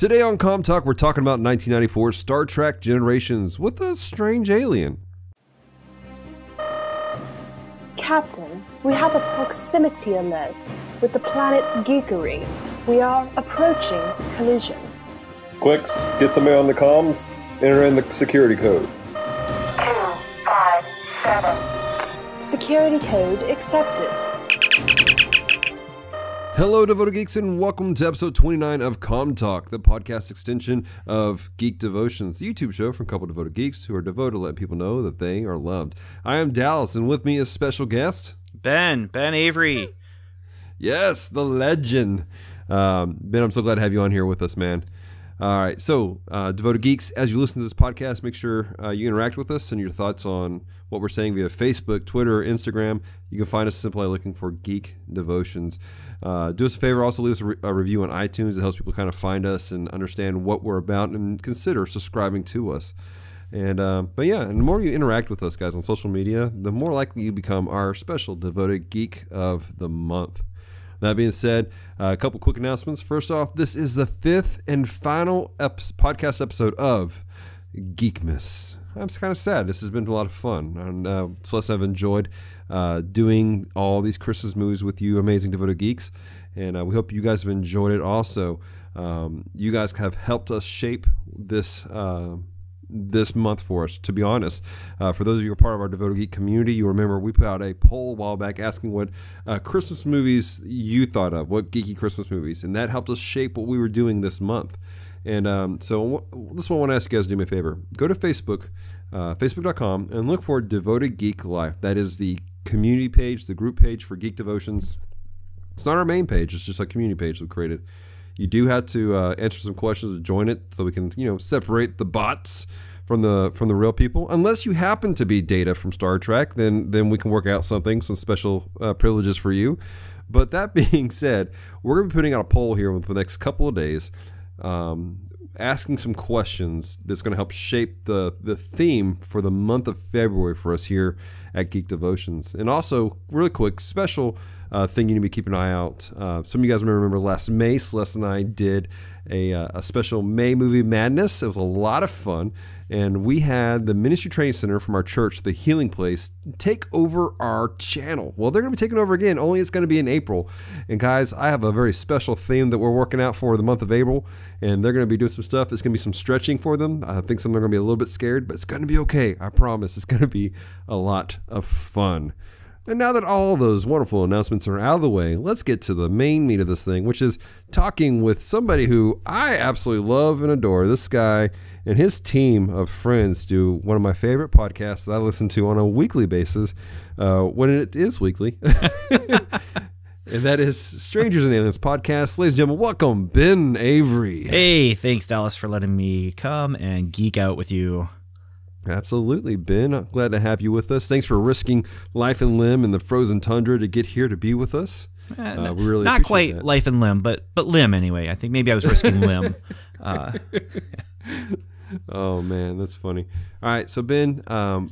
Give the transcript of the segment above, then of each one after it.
Today on Comm Talk, we're talking about 1994 Star Trek Generations with a strange alien. Captain, we have a proximity alert with the planet Geekery. We are approaching collision. Quicks, get somebody on the comms, enter in the security code. 257. Security code accepted. Hello, Devoted Geeks, and welcome to episode 29 of Comm Talk, the podcast extension of Geek Devotions, the YouTube show from a couple of devoted geeks who are devoted to letting people know that they are loved. I am Dallas, and with me is special guest... Ben Avery. Yes, the legend. Ben, I'm so glad to have you on here with us, man. All right, so devoted geeks, as you listen to this podcast, make sure you interact with us and your thoughts on what we're saying via Facebook, Twitter, Instagram. You can find us simply looking for Geek Devotions. Do us a favor, also leave us a review on iTunes. It helps people kind of find us and understand what we're about and consider subscribing to us. And but yeah, and the more you interact with us, guys, on social media, the more likely you become our special devoted geek of the month. That being said, a couple quick announcements. First off, this is the fifth and final podcast episode of Geekmas. I'm kind of sad. This has been a lot of fun. And Celeste, I've enjoyed doing all these Christmas movies with you amazing devoted geeks. And we hope you guys have enjoyed it also. You guys have helped us shape this month for us, to be honest. For those of you who are part of our Devoted Geek community, you remember we put out a poll a while back asking what Christmas movies you thought of, what geeky Christmas movies, and that helped us shape what we were doing this month. And so this one I want to ask you guys to do me a favor. Go to Facebook, facebook.com, and look for Devoted Geek Life. That is the community page, the group page for Geek Devotions. It's not our main page, it's just a community page we created. You do have to answer some questions to join it, so we can, separate the bots from the real people. Unless you happen to be Data from Star Trek, then we can work out some special privileges for you. But that being said, we're going to be putting out a poll here for the next couple of days, asking some questions that's going to help shape the theme for the month of February for us here at Geek Devotions. And also, really quick, special thing you need to be keeping an eye out. Some of you guys may remember last May, Celeste and I did a special May Movie Madness. It was a lot of fun. And we had the Ministry Training Center from our church, the Healing Place, take over our channel. Well, they're going to be taking over again, only it's going to be in April. And guys, I have a very special theme that we're working out for the month of April. And they're going to be doing some stuff. It's going to be some stretching for them. I think some of them are going to be a little bit scared, but it's going to be okay. I promise. It's going to be a lot of fun. And now that all those wonderful announcements are out of the way, let's get to the main meat of this thing, which is talking with somebody who I absolutely love and adore. This guy and his team of friends do one of my favorite podcasts that I listen to on a weekly basis, when it is weekly. And that is Strangers and Aliens podcast. Ladies and gentlemen, welcome, Ben Avery. Hey, thanks, Dallas, for letting me come and geek out with you. Absolutely, Ben. I'm glad to have you with us. Thanks for risking life and limb in the frozen tundra to get here to be with us. We really not quite that. Life and limb, but limb anyway. I think maybe I was risking limb. Oh, man, that's funny. All right, so Ben,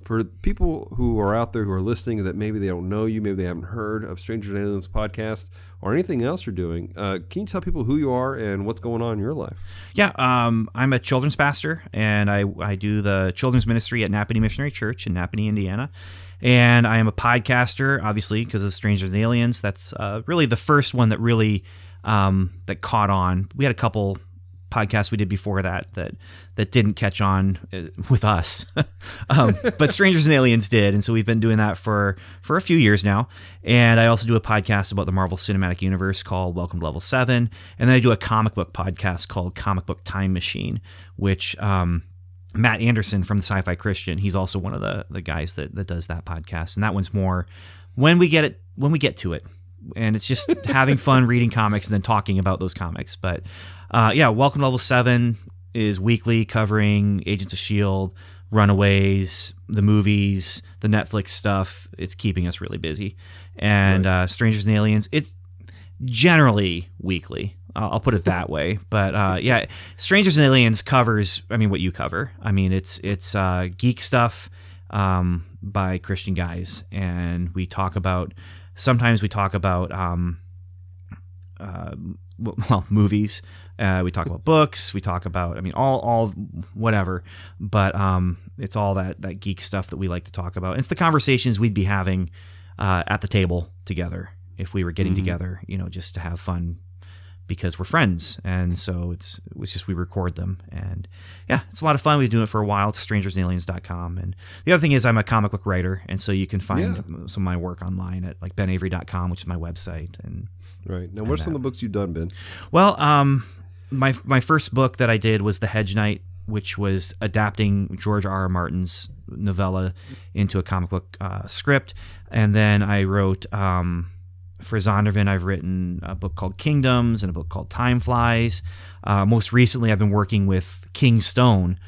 for people who are out there who are listening that maybe they don't know you, maybe they haven't heard of Strangers and Aliens podcast or anything else you're doing, can you tell people who you are and what's going on in your life? Yeah, I'm a children's pastor, and I do the children's ministry at Napanee Missionary Church in Napanee, Indiana. And I am a podcaster, obviously, because of Strangers and Aliens. That's really the first one that really that caught on. We had a couple podcasts we did before that didn't catch on with us, but Strangers and Aliens did, and so we've been doing that for a few years now. And I also do a podcast about the Marvel Cinematic Universe called Welcome to Level 7, and then I do a comic book podcast called Comic Book Time Machine, which Matt Anderson from the Sci-Fi Christian, he's also one of the guys that does that podcast, and that one's more when we get to it, and it's just having fun reading comics and then talking about those comics. But yeah, Welcome to Level 7 is weekly, covering Agents of S.H.I.E.L.D., Runaways, the movies, the Netflix stuff. It's keeping us really busy. And right. Strangers and Aliens, it's generally weekly. I'll put it that way. But yeah, Strangers and Aliens covers, what you cover. It's geek stuff by Christian guys. And sometimes we talk about movies. We talk about books. We talk about, all whatever. But it's all that geek stuff that we like to talk about. It's the conversations we'd be having at the table together if we were getting together, just to have fun because we're friends. And so it was just we record them. And yeah, it's a lot of fun. We've been doing it for a while. It's strangersandaliens.com. And the other thing is I'm a comic book writer. And so you can find some of my work online at like benavery.com, which is my website. And right. Now, what are some of the books you've done, Ben? Well, my first book that I did was The Hedge Knight, which was adapting George R.R. Martin's novella into a comic book script. And then I wrote, for Zondervan, I've written a book called Kingdoms and a book called Time Flies. Most recently, I've been working with King Stone,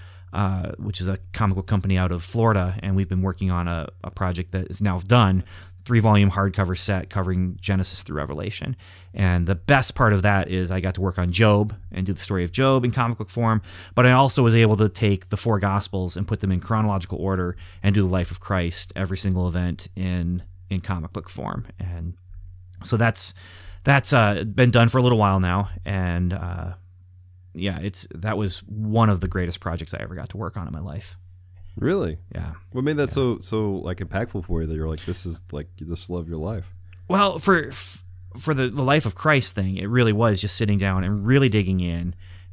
which is a comic book company out of Florida. And we've been working on a project that is now done, 3-volume hardcover set covering Genesis through Revelation. And the best part of that is I got to work on Job and do the story of Job in comic book form, but I also was able to take the 4 Gospels and put them in chronological order and do the life of Christ, every single event in comic book form. And so that's been done for a little while now. And that was one of the greatest projects I ever got to work on in my life. Really? Yeah. What made that so like impactful for you that you're like, this is like this love your life? Well, for the life of Christ thing, it really was just sitting down and really digging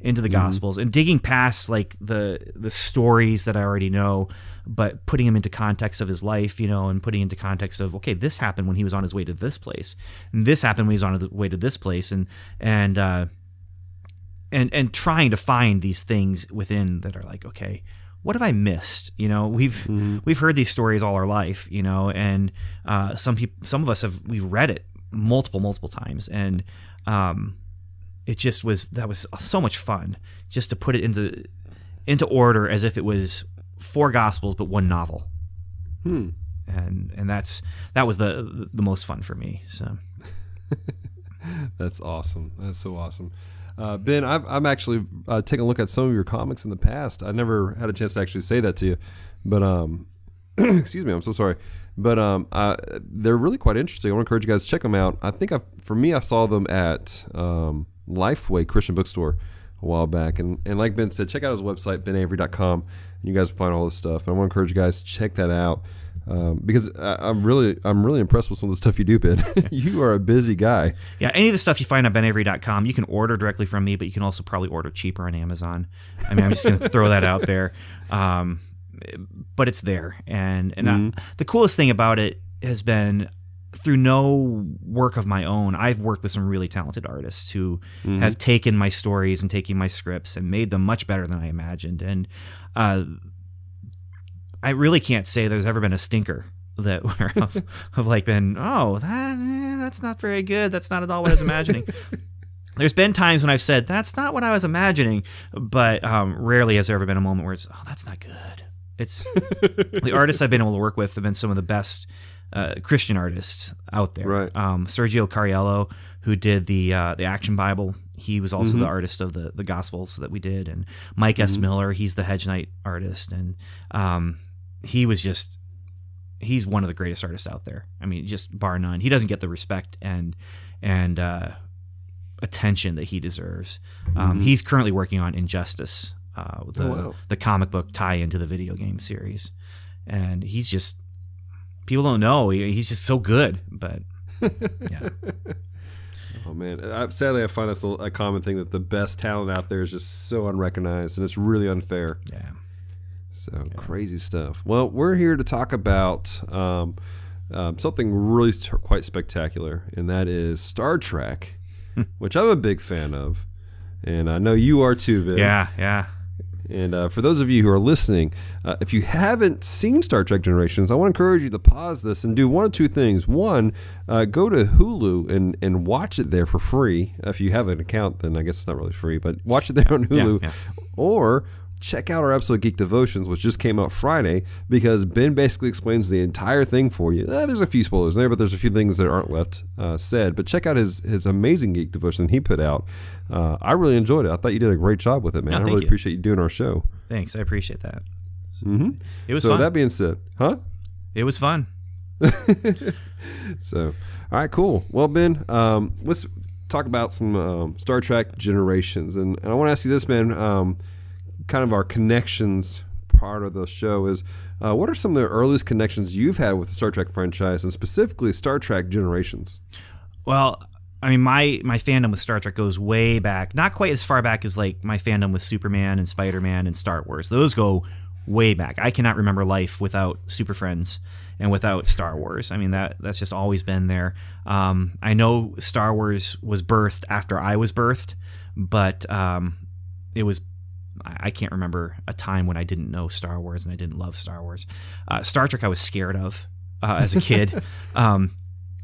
into the Gospels and digging past like the stories that I already know, but putting them into context of his life, and putting into context of, okay, this happened when he was on his way to this place, and this happened when he was on his way to this place, and trying to find these things within that are like, okay, what have I missed? We've heard these stories all our life, and some of us we've read it multiple times, and that was so much fun just to put it into order as if it was 4 Gospels but 1 novel. And that was the most fun for me. So that's awesome. That's so awesome. Ben, I'm actually taking a look at some of your comics in the past. I never had a chance to actually say that to you, but excuse me, I'm so sorry. But they're really quite interesting. I want to encourage you guys to check them out. I think I saw them at Lifeway Christian Bookstore a while back, and like Ben said, check out his website, benavery.com, and you guys will find all this stuff. And I want to encourage you guys to check that out. Because I'm really impressed with some of the stuff you do, Ben. You are a busy guy. Yeah, any of the stuff you find on benavery.com, you can order directly from me, but you can also probably order cheaper on Amazon. I'm just going to throw that out there. But it's there. And the coolest thing about it has been, through no work of my own, I've worked with some really talented artists who have taken my stories and taken my scripts and made them much better than I imagined. And I really can't say there's ever been a stinker that have like been, that's not very good. That's not at all what I was imagining. There's been times when I've said, that's not what I was imagining, but rarely has there ever been a moment where it's, that's not good. It's the artists I've been able to work with have been some of the best Christian artists out there. Right. Sergio Cariello, who did the Action Bible, he was also the artist of the Gospels that we did, and Mike S. Miller, he's the Hedge Knight artist, and he's one of the greatest artists out there. Just bar none. He doesn't get the respect and attention that he deserves. He's currently working on Injustice, the comic book tie-in to the video game series, and he's just, people don't know, he's just so good. But yeah. Oh man, sadly I find that's a common thing, that the best talent out there is just so unrecognized, and it's really unfair. Yeah. So crazy stuff. Well, we're here to talk about something really quite spectacular, and that is Star Trek, which I'm a big fan of, and I know you are too, Ben. Yeah. And for those of you who are listening, if you haven't seen Star Trek Generations, I want to encourage you to pause this and do one of two things. One, go to Hulu and watch it there for free. If you have an account, then I guess it's not really free, but watch it there on Hulu. Yeah. Or check out our episode of Geek Devotions, which just came out Friday, because Ben basically explains the entire thing for you. There's a few spoilers there, but there's a few things that aren't left said. But check out his amazing Geek Devotion he put out. I really enjoyed it. I thought you did a great job with it, man. I really appreciate you doing our show. Thanks. I appreciate that. It was fun. So that being said, it was fun. So, all right, cool. Well, Ben, talk about some Star Trek Generations. And I want to ask you this, man, kind of our connections part of the show is, what are some of the earliest connections you've had with the Star Trek franchise, and specifically Star Trek Generations? Well, I mean, my fandom with Star Trek goes way back. Not quite as far back as like my fandom with Superman and Spider-Man and Star Wars. Those go way back. I cannot remember life without Super Friends and without Star Wars. I mean, that's just always been there. I know Star Wars was birthed after I was birthed, but it was... I can't remember a time when I didn't know Star Wars and I didn't love Star Wars. Star Trek I was scared of as a kid.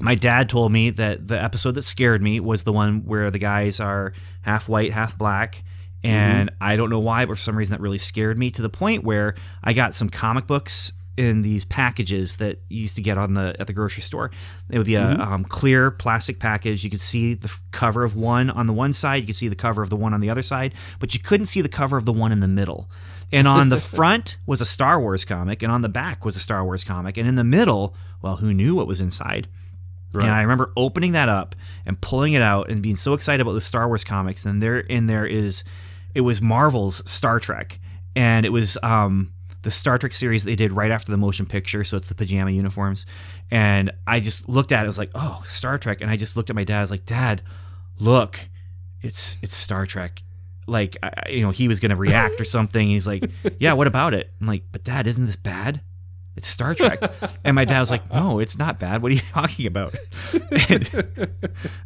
My dad told me that the episode that scared me was the one where the guys are half white, half black. And I don't know why, but for some reason that really scared me, to the point where I got some comic books in these packages that you used to get at the grocery store. It would be a clear plastic package. You could see the cover of one on the one side. You could see the cover of the one on the other side, but you couldn't see the cover of the one in the middle. And on the front was a Star Wars comic, and on the back was a Star Wars comic. And in the middle, well, who knew what was inside? Right. And I remember opening that up and pulling it out and being so excited about the Star Wars comics. And it was Marvel's Star Trek. And it was the Star Trek series they did right after the motion picture, so it's the pajama uniforms. And I just looked at it, I was like, oh, Star Trek. And I just looked at my dad, I was like, Dad, look, it's Star Trek. Like, he was going to react or something. He's like, yeah, what about it? I'm like, but Dad, isn't this bad? It's Star Trek. And my dad was like, no, it's not bad. What are you talking about?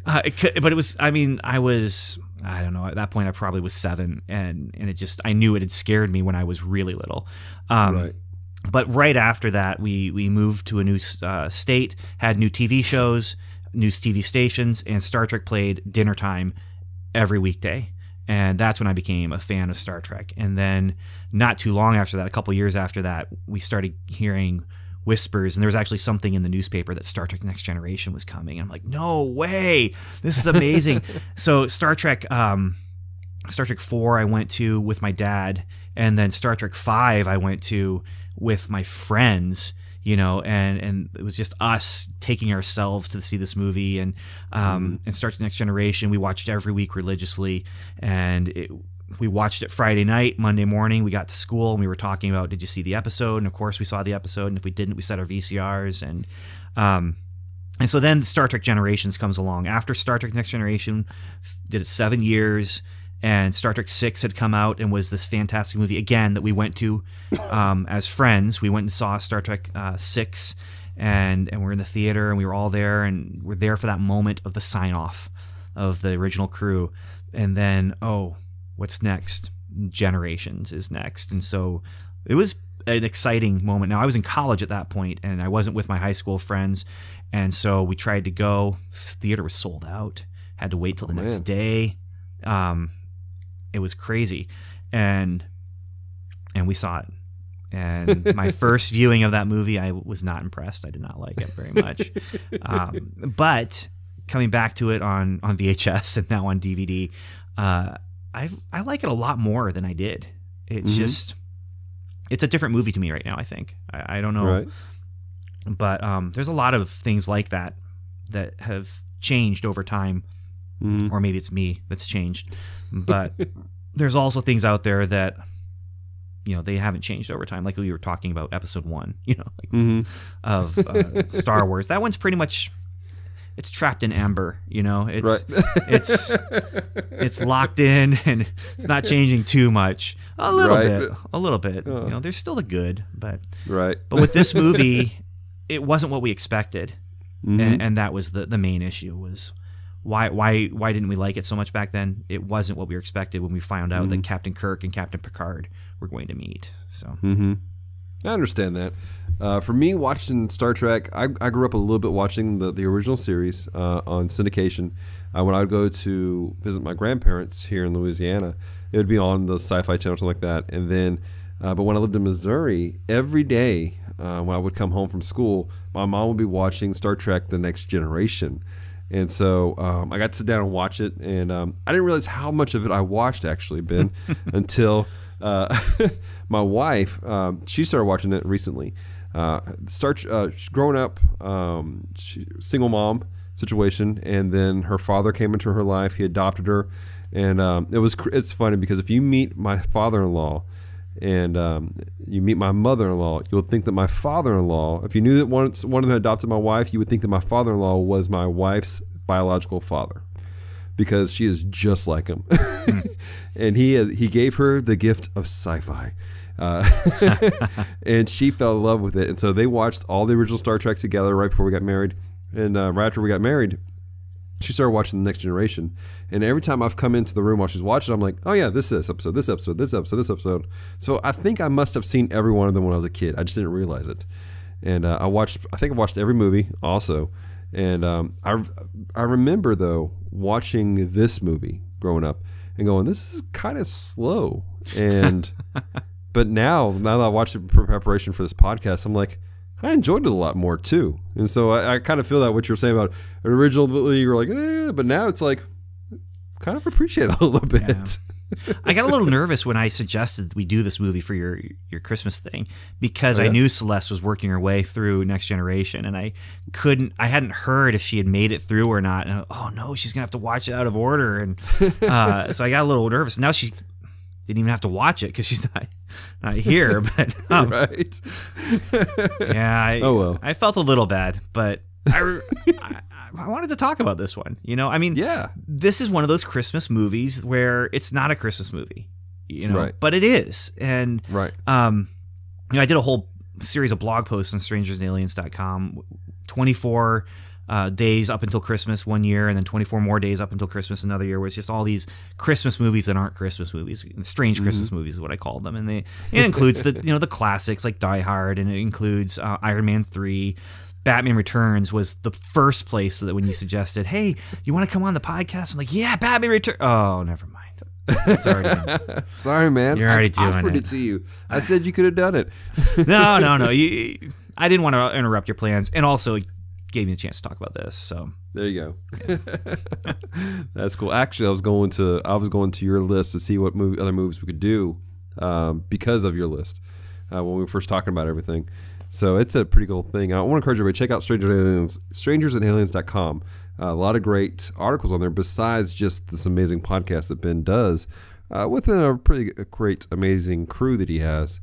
But it was, I don't know, at that point I probably was 7, and it just, I knew it had scared me when I was really little. Right. But right after that, we moved to a new state, had new TV shows, new TV stations, and Star Trek played dinner time every weekday. And that's when I became a fan of Star Trek. And then not too long after that, a couple years after that, we started hearing whispers, and there was actually something in the newspaper that Star Trek Next Generation was coming. And I'm like, no way, this is amazing. So Star Trek 4 I went to with my dad, and then Star Trek 5 I went to with my friends, and it was just us taking ourselves to see this movie. And Star Trek Next Generation we watched every week religiously, and we watched it Friday night. Monday morning we got to school and we were talking about, did you see the episode? And of course we saw the episode, and if we didn't, we set our VCRs. And so then Star Trek Generations comes along. After Star Trek Next Generation, did it 7 years, and Star Trek 6 had come out and was this fantastic movie again that we went to as friends. We went and saw Star Trek 6, and we're in the theater, and we were all there, and we're there for that moment of the sign-off of the original crew. And then, what's next? Generations is next. And so it was an exciting moment. Now, I was in college at that point, and I wasn't with my high school friends, and so we tried to go. The theater was sold out. Had to wait till the next day. It was crazy, and we saw it. And my first viewing of that movie, I was not impressed. I did not like it very much. But coming back to it on VHS and now on DVD, I like it a lot more than I did. It's just, it's a different movie to me right now, I think. I don't know. Right. But there's a lot of things like that have changed over time. Or maybe it's me that's changed. But there's also things out there that, they haven't changed over time. Like we were talking about episode 1, of Star Wars. That one's pretty much, it's trapped in amber, It's right. it's locked in, and it's not changing too much. A little bit. There's still the good, but right. But with this movie, it wasn't what we expected, and that was the main issue. Was why didn't we like it so much back then? It wasn't what we expected when we found out that Captain Kirk and Captain Picard were going to meet. So I understand that. For me, watching Star Trek, I grew up a little bit watching the original series on syndication. When I would go to visit my grandparents here in Louisiana, it would be on the Sci-Fi Channel, something like that. And then, but when I lived in Missouri, every day when I would come home from school, my mom would be watching Star Trek: The Next Generation. And so I got to sit down and watch it, and I didn't realize how much of it I watched, actually, Ben, until my wife, she started watching it recently. Growing up, single mom, situation, and then her father came into her life. He adopted her, and it's funny because if you meet my father-in-law and you meet my mother-in-law, you'll think that my father-in-law, if you knew that one of them adopted my wife, you would think that my father-in-law was my wife's biological father, because she is just like him. And he gave her the gift of sci-fi. And she fell in love with it. And so they watched all the original Star Trek together right before we got married. And right after we got married, she started watching The Next Generation. And every time I've come into the room while she's watching, I'm like, oh yeah, this episode, this episode, this episode, this episode. So I think I must have seen every one of them when I was a kid. I just didn't realize it. And I think I watched every movie also. And I remember, though, watching this movie growing up and going, this is kind of slow. And but now that I watched it for preparation for this podcast, I'm like, I enjoyed it a lot more, too. And so I kind of feel that what you're saying about originally, you were like, but now it's like, kind of appreciate it a little bit. Yeah. I got a little nervous when I suggested we do this movie for your Christmas thing, because I knew Celeste was working her way through Next Generation, and I hadn't heard if she had made it through or not. And oh no, she's gonna have to watch it out of order, and so I got a little nervous. Now she didn't even have to watch it because she's not here. But right, yeah, I felt a little bad, but I wanted to talk about this one. I mean, this is one of those Christmas movies where it's not a Christmas movie, but it is. And, I did a whole series of blog posts on strangersandaliens.com, 24 days up until Christmas one year, and then 24 more days up until Christmas another year, where it's just all these Christmas movies that aren't Christmas movies. Strange Christmas movies is what I call them. And it includes the classics like Die Hard, and it includes Iron Man 3. Batman Returns was the first place that when you suggested, hey, you want to come on the podcast? I'm like, yeah, Batman Returns. Oh, never mind. Sorry, man. You're already doing offered it to you. I said you could have done it. No. I didn't want to interrupt your plans, and also it gave me the chance to talk about this. So there you go. That's cool. Actually, I was going to your list to see what other movies we could do because of your list when we were first talking about everything. So it's a pretty cool thing. I want to encourage everybody to check out strangersandaliens.com. A lot of great articles on there besides just this amazing podcast that Ben does with a pretty great, amazing crew that he has.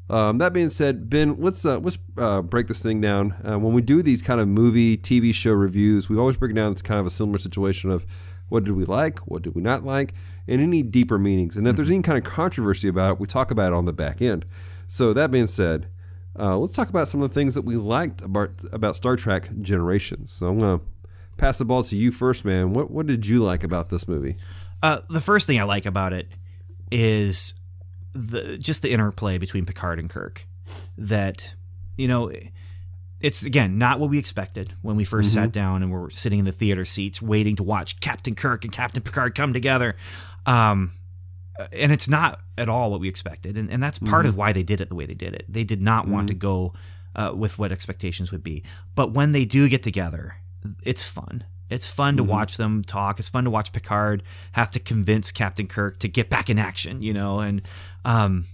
That being said, Ben, let's break this thing down. When we do these kind of movie, TV show reviews, we always break it down. It's kind of a similar situation of what did we like, what did we not like, and any deeper meanings. And if there's any kind of controversy about it, we talk about it on the back end. So that being said, let's talk about some of the things that we liked about Star Trek Generations. So I'm going to pass the ball to you first, man. What did you like about this movie? The first thing I like about it is just the interplay between Picard and Kirk. That, it's, again, not what we expected when we first sat down and were sitting in the theater seats waiting to watch Captain Kirk and Captain Picard come together. And it's not at all what we expected. And that's part of why they did it the way they did it. They did not want to go with what expectations would be. But when they do get together, it's fun. It's fun to watch them talk. It's fun to watch Picard have to convince Captain Kirk to get back in action, and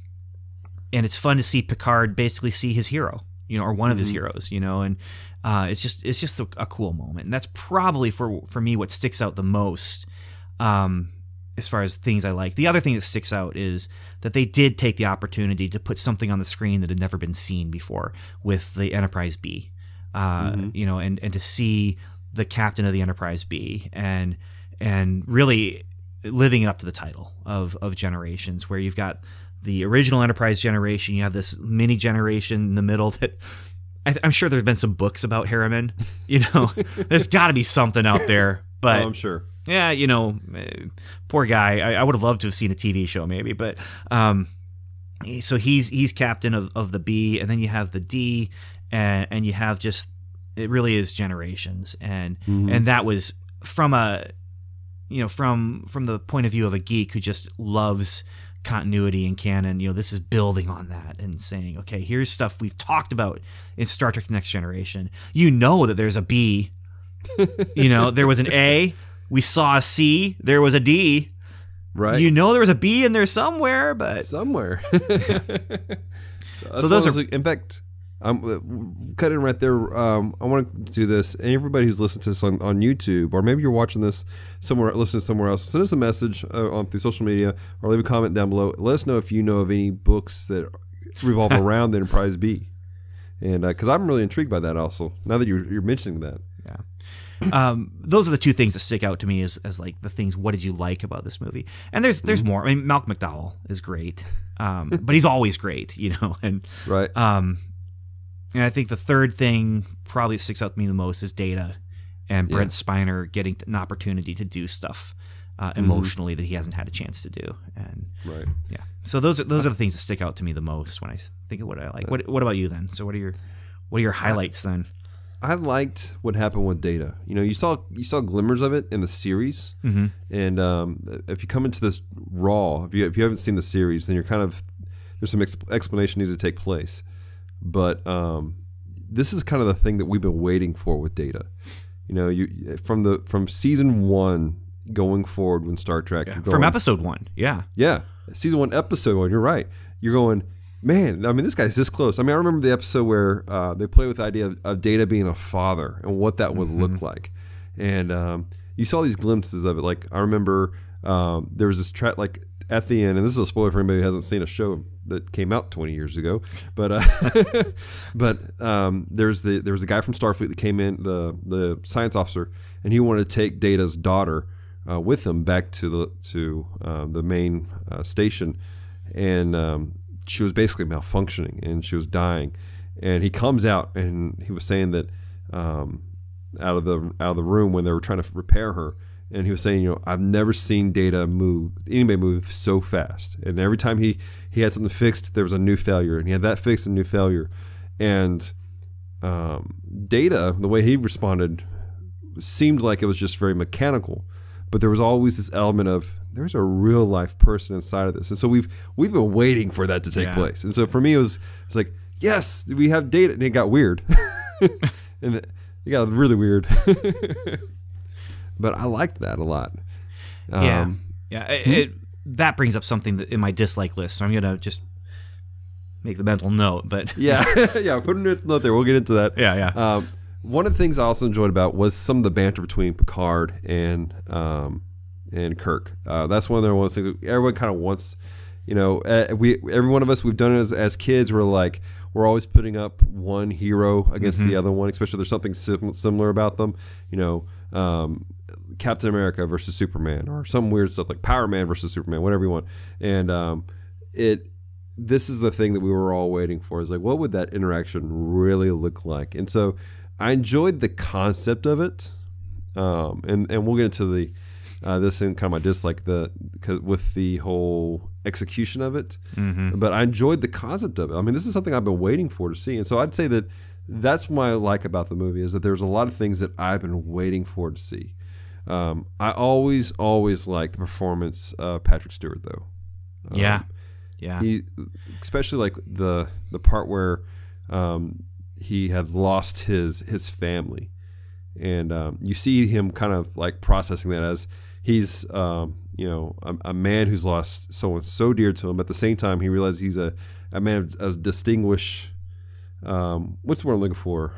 it's fun to see Picard basically see his hero, or one of his heroes, and it's just a cool moment. And that's probably for me what sticks out the most. As far as things I like. The other thing that sticks out is that they did take the opportunity to put something on the screen that had never been seen before with the Enterprise B, and to see the captain of the Enterprise B and really living it up to the title of Generations, where you've got the original Enterprise generation, you have this mini generation in the middle that I'm sure there's been some books about Harriman, there's got to be something out there, but I'm sure. Yeah, poor guy. I would have loved to have seen a TV show maybe, but so he's captain of the B, and then you have the D, and you have just, it really is Generations, and that was from from the point of view of a geek who just loves continuity and canon. This is building on that and saying, okay, here's stuff we've talked about in Star Trek: The Next Generation. That there's a B, there was an A. We saw a C. There was a D. Right. There was a B in there somewhere, but somewhere. So those are, in fact, I'm cutting right there. I want to do this. And everybody who's listening to this on YouTube, or maybe you're watching this somewhere, listening somewhere else, send us a message on through social media, or leave a comment down below. Let us know if you know of any books that revolve around the Enterprise B, and because I'm really intrigued by that. Also, now that you're mentioning that, those are the two things that stick out to me as like the things. What did you like about this movie? And there's more. I mean, Malcolm McDowell is great, but he's always great, And right. And I think the third thing probably sticks out to me the most is Data and Brent Spiner getting an opportunity to do stuff emotionally that he hasn't had a chance to do. And so those are the things that stick out to me the most when I think of what I like. What about you then? So what are your highlights then? I liked what happened with Data. You saw glimmers of it in the series, and if you come into this raw, if you haven't seen the series, then you're kind of there's some explanation needs to take place. But this is kind of the thing that we've been waiting for with Data. From season 1 going forward when Star Trek from episode 1, season 1 episode 1. You're right. You're going, man. I mean, this guy's this close. I mean, I remember the episode where they play with the idea of Data being a father and what that would look like, and you saw these glimpses of it. Like I remember there was this track like at the end, and this is a spoiler for anybody who hasn't seen a show that came out 20 years ago, but there was a guy from Starfleet that came in, the science officer, and he wanted to take Data's daughter with him back to the main station, and she was basically malfunctioning and she was dying, and he comes out and he was saying that out of the room when they were trying to repair her. And he was saying, I've never seen anybody move so fast. And every time he had something fixed, there was a new failure. And he had that fixed, a new failure. And Data, the way he responded, seemed like it was just very mechanical. But there was always this element of, there's a real life person inside of this. And so we've been waiting for that to take place. And so for me, it's like, yes, we have Data. And it got weird. And it got really weird. But I liked that a lot. That brings up something that in my dislike list. So I'm gonna just make the mental note. But put a note there. We'll get into that. One of the things I also enjoyed about was some of the banter between Picard and Kirk. That's one of those things everyone kind of wants. Every one of us, we've done it as kids. We're always putting up one hero against the other one, especially if there's something similar about them. Captain America versus Superman, or some weird stuff like Power Man versus Superman, whatever you want. And this is the thing that we were all waiting for, is like, what would that interaction really look like? And so I enjoyed the concept of it, and we'll get into this in kind of my dislike with the whole execution of it. But I enjoyed the concept of it. I mean, this is something I've been waiting for to see, and so I'd say that's what I like about the movie, is that there's a lot of things that I've been waiting for to see. I always like the performance of Patrick Stewart, though. He, especially like the part where he had lost his family, and you see him kind of like processing that as he's a man who's lost someone so dear to him. At the same time, he realizes he's a man of distinguished. What's the word I'm looking for?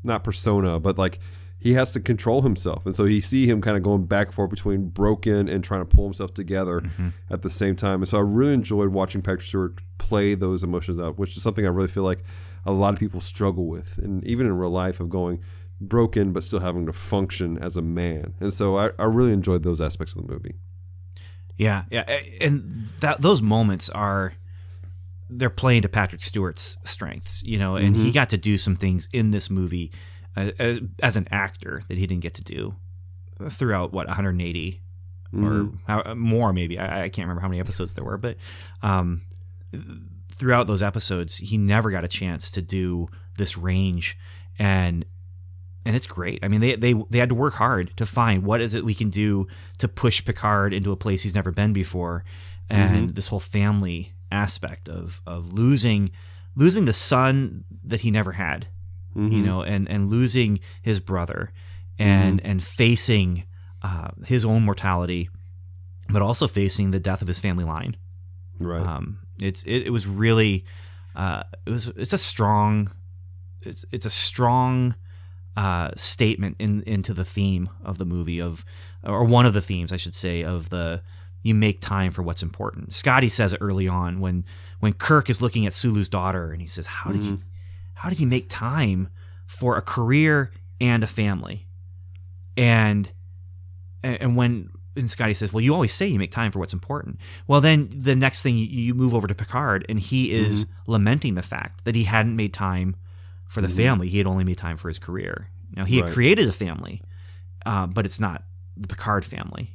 Not persona, but like he has to control himself, and so you see him kind of going back and forth between broken and trying to pull himself together at the same time. And so I really enjoyed watching Patrick Stewart play those emotions out, which is something I really feel like a lot of people struggle with, and even in real life, of going broken but still having to function as a man. And so I really enjoyed those aspects of the movie. And those moments they're playing to Patrick Stewart's strengths, and he got to do some things in this movie as an actor that he didn't get to do throughout 180 or more, maybe. I can't remember how many episodes there were, but throughout those episodes, he never got a chance to do this range, and it's great. I mean, they had to work hard to find what is it we can do to push Picard into a place he's never been before, and this whole family aspect of losing the son that he never had, and losing his brother, and facing his own mortality, but also facing the death of his family line. Right. It was really it's a strong statement into the theme of the movie, or one of the themes, I should say, of you make time for what's important. Scotty says it early on when Kirk is looking at Sulu's daughter, and he says, how did you make time for a career and a family? And Scotty says, well, you always say you make time for what's important. Well, then the next thing you move over to Picard, and he is lamenting the fact that he hadn't made time for the family. He had only made time for his career. Now, he had created a family, but it's not the Picard family.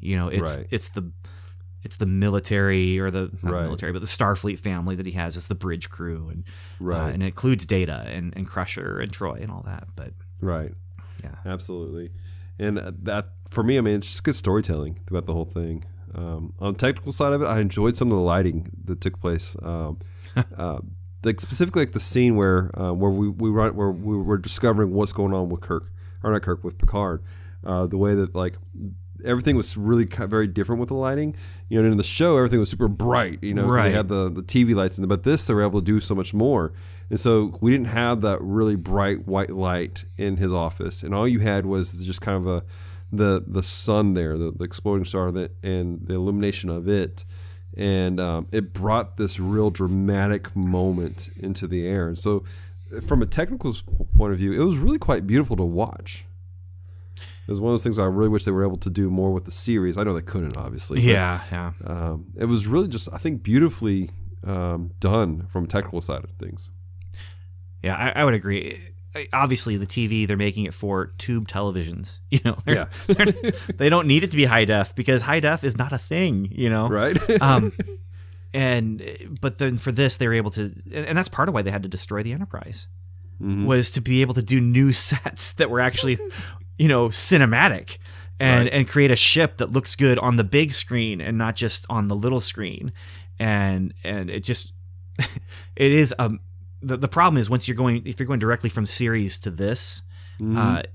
It's the military, or not military, but the Starfleet family that he has. It's the bridge crew, and and it includes Data and Crusher and Troy and all that. But yeah, absolutely. And that, for me, I mean, it's just good storytelling throughout the whole thing. On the technical side of it, I enjoyed some of the lighting that took place. Like specifically, like the scene where we were discovering what's going on with with Picard. The way that like everything was really very different with the lighting. You know, in the show, everything was super bright. You know, they had the TV lights in there, but this they were able to do so much more. And so we didn't have that really bright white light in his office, and all you had was just kind of the sun there, the exploding star of it, and the illumination of it, and it brought this real dramatic moment into the air. And so, from a technical point of view, it was really quite beautiful to watch. It was one of those things I really wish they were able to do more with the series. I know they couldn't, obviously. Yeah. It was really just, I think, beautifully done from a technical side of things. Yeah, I would agree. Obviously, the TV, they're making it for tube televisions. You know, they don't need it to be high def, because high def is not a thing. You know, right? But then for this, they were able to, and that's part of why they had to destroy the Enterprise, was to be able to do new sets that were actually, you know, cinematic, and create a ship that looks good on the big screen and not just on the little screen, and it just it is The problem is if you're going directly from series to this,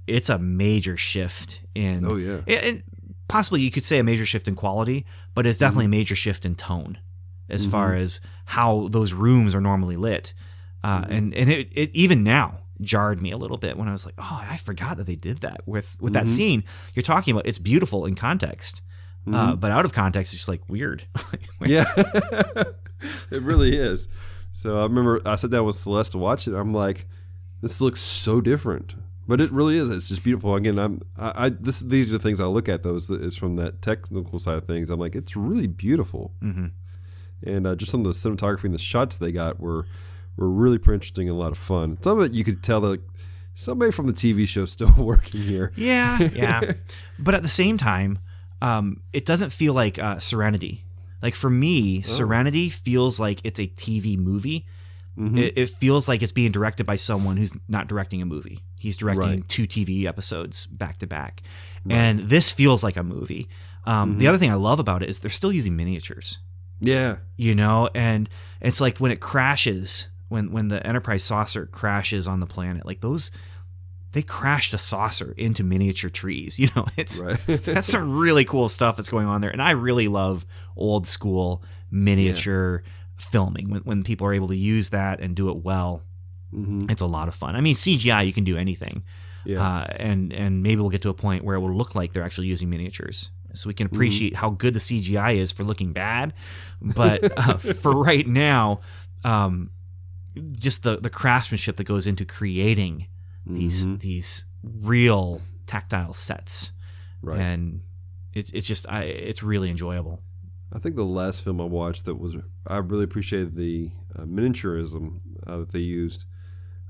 it's a major shift in. Oh yeah, and possibly you could say a major shift in quality, but it's definitely a major shift in tone, as far as how those rooms are normally lit, and it even now jarred me a little bit when I was like, oh, I forgot that they did that with that scene you're talking about. It's beautiful in context, but out of context, it's just like weird. Yeah, it really is. So I remember I sat down with Celeste to watch it. I'm like, this looks so different, but it really is. It's just beautiful. Again, these are the things I look at. Those is from that technical side of things. I'm like, it's really beautiful, and just some of the cinematography and the shots they got were really pretty interesting and a lot of fun. Some of it you could tell that somebody from the TV show is still working here. Yeah. But at the same time, it doesn't feel like Serenity. Like for me, Serenity feels like it's a TV movie. It feels like it's being directed by someone who's not directing a movie. He's directing 2 TV episodes back to back. And this feels like a movie. The other thing I love about it is they're still using miniatures. Yeah. You know, and it's like when it crashes, when the Enterprise saucer crashes on the planet, like they crashed a saucer into miniature trees. You know, that's some really cool stuff that's going on there. And I really love old school miniature filming when people are able to use that and do it well. It's a lot of fun. I mean, CGI, you can do anything. And maybe we'll get to a point where it will look like they're actually using miniatures, so we can appreciate how good the CGI is for looking bad. But for right now, just the craftsmanship that goes into creating these real tactile sets, and it's really enjoyable. I think the last film I watched I really appreciated the miniaturism that they used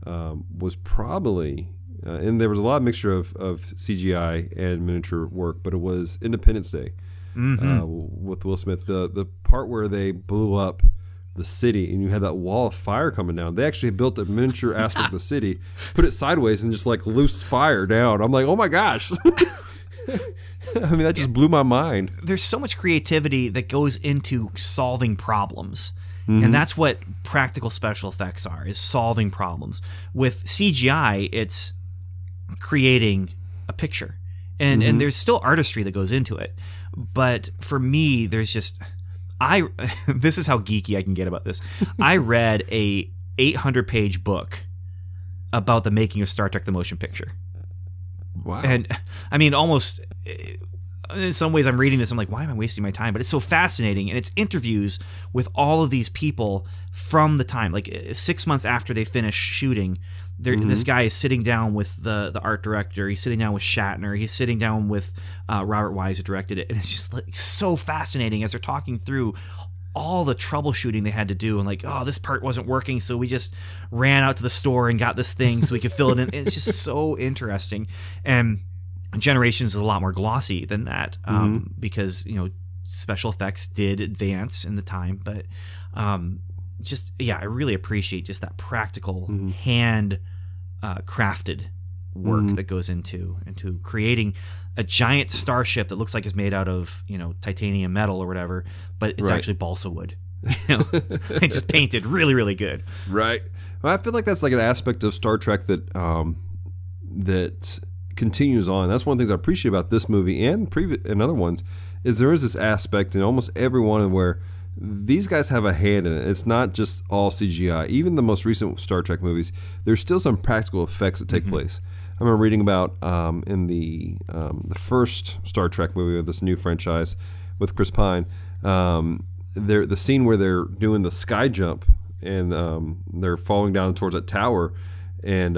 was probably, and there was a lot of mixture of CGI and miniature work, but it was Independence Day with Will Smith. The part where they blew up the city and you had that wall of fire coming down. They actually built a miniature aspect of the city, put it sideways, and just like loose fire down. I'm like, oh my gosh. I mean, that just blew my mind. There's so much creativity that goes into solving problems. And that's what practical special effects are, is solving problems. With CGI, it's creating a picture. And there's still artistry that goes into it. But for me, there's just... this is how geeky I can get about this. I read a 800-page book about the making of Star Trek: The Motion Picture. Wow. And I mean, almost in some ways I'm reading this, I'm like, why am I wasting my time? But it's so fascinating, and it's interviews with all of these people from the time, like 6 months after they finish shooting. This guy is sitting down with the art director. He's sitting down with Shatner. He's sitting down with Robert Wise, who directed it. And it's just like so fascinating as they're talking through all the troubleshooting they had to do. And like, oh, this part wasn't working, so we just ran out to the store and got this thing so we could fill it in. It's just so interesting. And Generations is a lot more glossy than that because, special effects did advance in the time. But I really appreciate just that practical hand crafted work that goes into creating a giant starship that looks like it's made out of titanium metal or whatever, but it's actually balsa wood. They just painted really, really good. Right. Well, I feel like that's like an aspect of Star Trek that that continues on. That's one of the things I appreciate about this movie and other ones is there is this aspect in almost every one where these guys have a hand in it. It's not just all CGI. Even the most recent Star Trek movies, there's still some practical effects that take place. I remember reading about in the first Star Trek movie of this new franchise with Chris Pine, the scene where they're doing the sky jump and they're falling down towards that tower, and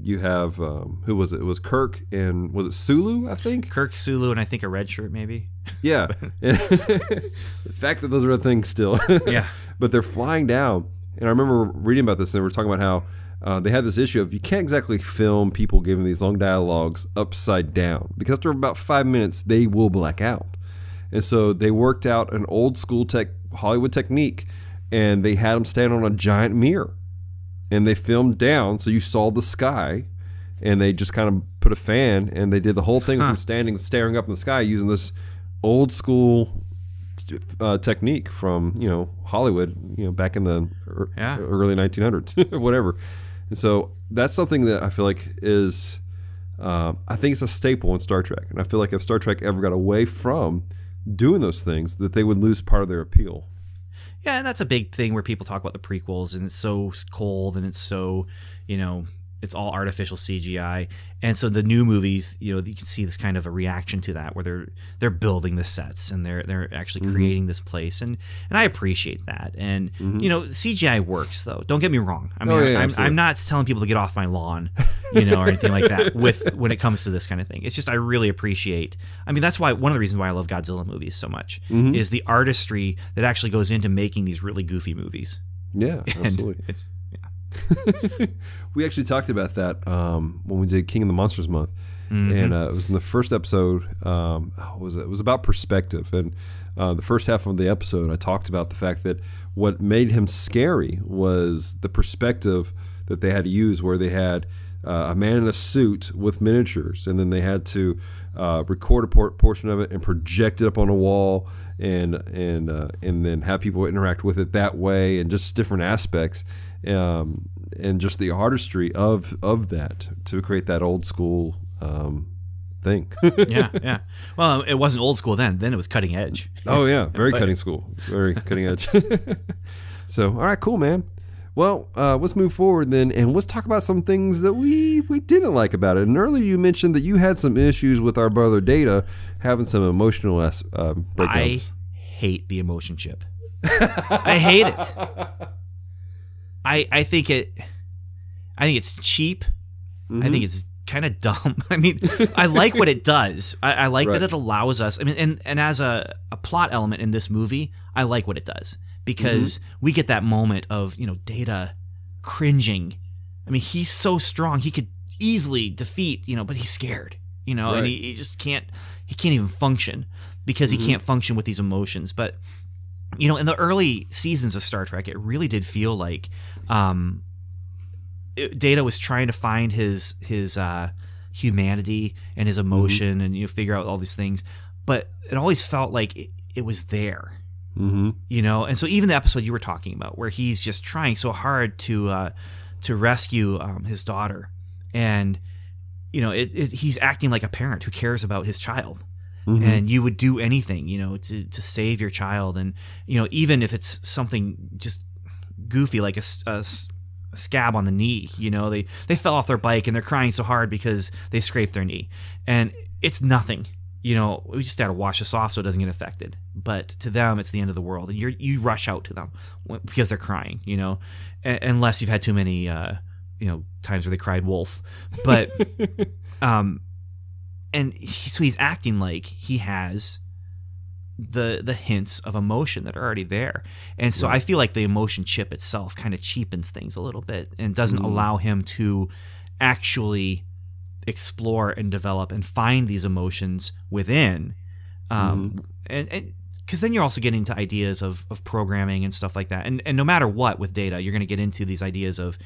you have who was it? It was Kirk and was it Sulu? I think Kirk, Sulu, and I think a red shirt maybe. Yeah, the fact that those are a thing still. Yeah, but they're flying down, and I remember reading about this, and we were talking about how they had this issue of you can't exactly film people giving these long dialogues upside down because after about 5 minutes they will black out, and so they worked out an old school Hollywood technique, and they had them stand on a giant mirror. And they filmed down, so you saw the sky, and they just kind of put a fan, and they did the whole thing from staring up in the sky using this old school technique from Hollywood, back in the early 1900s or whatever. And so that's something that I feel like is, I think it's a staple in Star Trek, and I feel like if Star Trek ever got away from doing those things, that they would lose part of their appeal. Yeah, and that's a big thing where people talk about the prequels, and it's so cold, and it's so, it's all artificial CGI. And so the new movies, you can see this kind of a reaction to that, where they're building the sets and they're actually creating this place, and I appreciate that. And CGI works, though. Don't get me wrong. I mean, I'm not telling people to get off my lawn, or anything like that. When it comes to this kind of thing, it's just I really appreciate. I mean, that's why one of the reasons why I love Godzilla movies so much is the artistry that actually goes into making these really goofy movies. Yeah, absolutely. We actually talked about that when we did King of the Monsters month, and it was in the first episode. It was about perspective, and the first half of the episode I talked about the fact that what made him scary was the perspective that they had to use, where they had a man in a suit with miniatures, and then they had to record a portion of it and project it up on a wall, and then have people interact with it that way, and just different aspects. And just the artistry of that to create that old school thing. yeah. Well, it wasn't old school then. Then it was cutting edge. Oh yeah, very cutting edge. So, all right, cool, man. Well, let's move forward then, and let's talk about some things that we didn't like about it. And earlier you mentioned that you had some issues with our brother Data having some emotional breakdowns. I hate the emotion chip. I hate it. I think it's cheap. I think it's kind of dumb. I mean, I like what it does. I like that it allows us. I mean, and as a plot element in this movie, I like what it does because we get that moment of Data cringing. I mean, he's so strong; he could easily defeat but he's scared. And he just can't. He can't even function because he can't function with these emotions. But in the early seasons of Star Trek, it really did feel like Data was trying to find his humanity and his emotion and figure out all these things, but it always felt like it was there. And so even the episode you were talking about, where he's just trying so hard to rescue his daughter, and he's acting like a parent who cares about his child. And you would do anything, to save your child. And, even if it's something just goofy, like a scab on the knee. You know, they fell off their bike and they're crying so hard because they scraped their knee, and it's nothing. You know, we just got to wash this off so it doesn't get infected. But to them, it's the end of the world, and you rush out to them because they're crying. You know, unless you've had too many times where they cried wolf. But so he's acting like he has the hints of emotion that are already there, and so I feel like the emotion chip itself kind of cheapens things a little bit and doesn't allow him to actually explore and develop and find these emotions within, and because then you're also getting into ideas of programming and stuff like that, and no matter what with data, you're going to get into these ideas of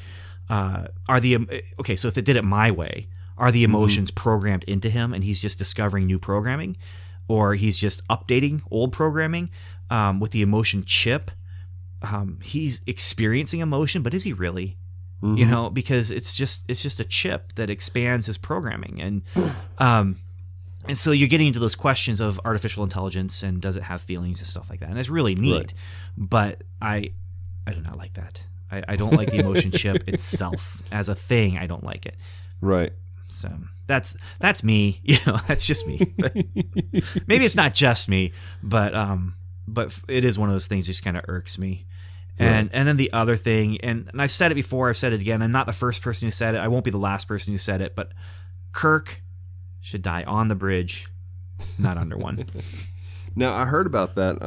so if it did it my way, are the emotions programmed into him and he's just discovering new programming, or he's just updating old programming with the emotion chip? He's experiencing emotion, but is he really? You know, because it's just a chip that expands his programming, and so you're getting into those questions of artificial intelligence and does it have feelings and stuff like that, and it's really neat. Right. But I do not like that. I don't like the emotion chip itself as a thing. I don't like it. Right. So that's me. You know, that's just me. But maybe it's not just me, but it is one of those things that just kind of irks me. And then the other thing, and I've said it before, I've said it again, I'm not the first person who said it, I won't be the last person who said it, but Kirk should die on the bridge, not under one. Now, I heard about that,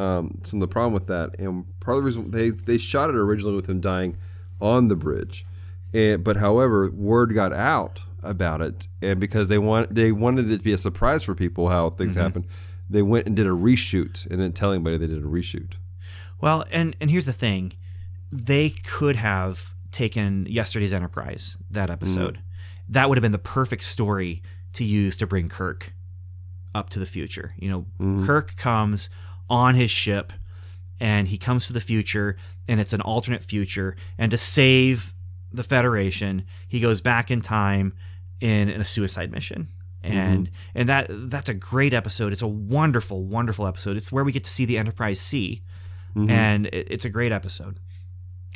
some of the problem with that, and part of the reason they shot it originally with him dying on the bridge, but however, word got out about it, and because they wanted it to be a surprise for people how things happen, they went and did a reshoot and didn't tell anybody they did a reshoot. Well, and here's the thing. They could have taken Yesterday's Enterprise, that episode. That would have been the perfect story to use to bring Kirk up to the future. You know, Kirk comes on his ship, and he comes to the future, and it's an alternate future, and to save the Federation, he goes back in time in a suicide mission. And that's a great episode. It's a wonderful, wonderful episode. It's where we get to see the Enterprise C. And it's a great episode.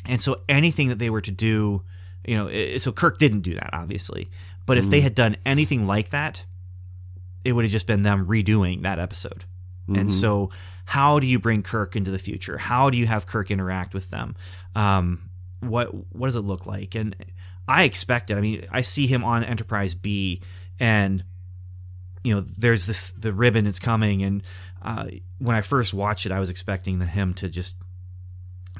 And so anything that they were to do, you know, so Kirk didn't do that, obviously. But if they had done anything like that, it would have just been them redoing that episode. And so how do you bring Kirk into the future? How do you have Kirk interact with them? What does it look like? And I expect it. I mean, I see him on Enterprise B, and you know, there's the ribbon is coming, and when I first watched it, I was expecting him to just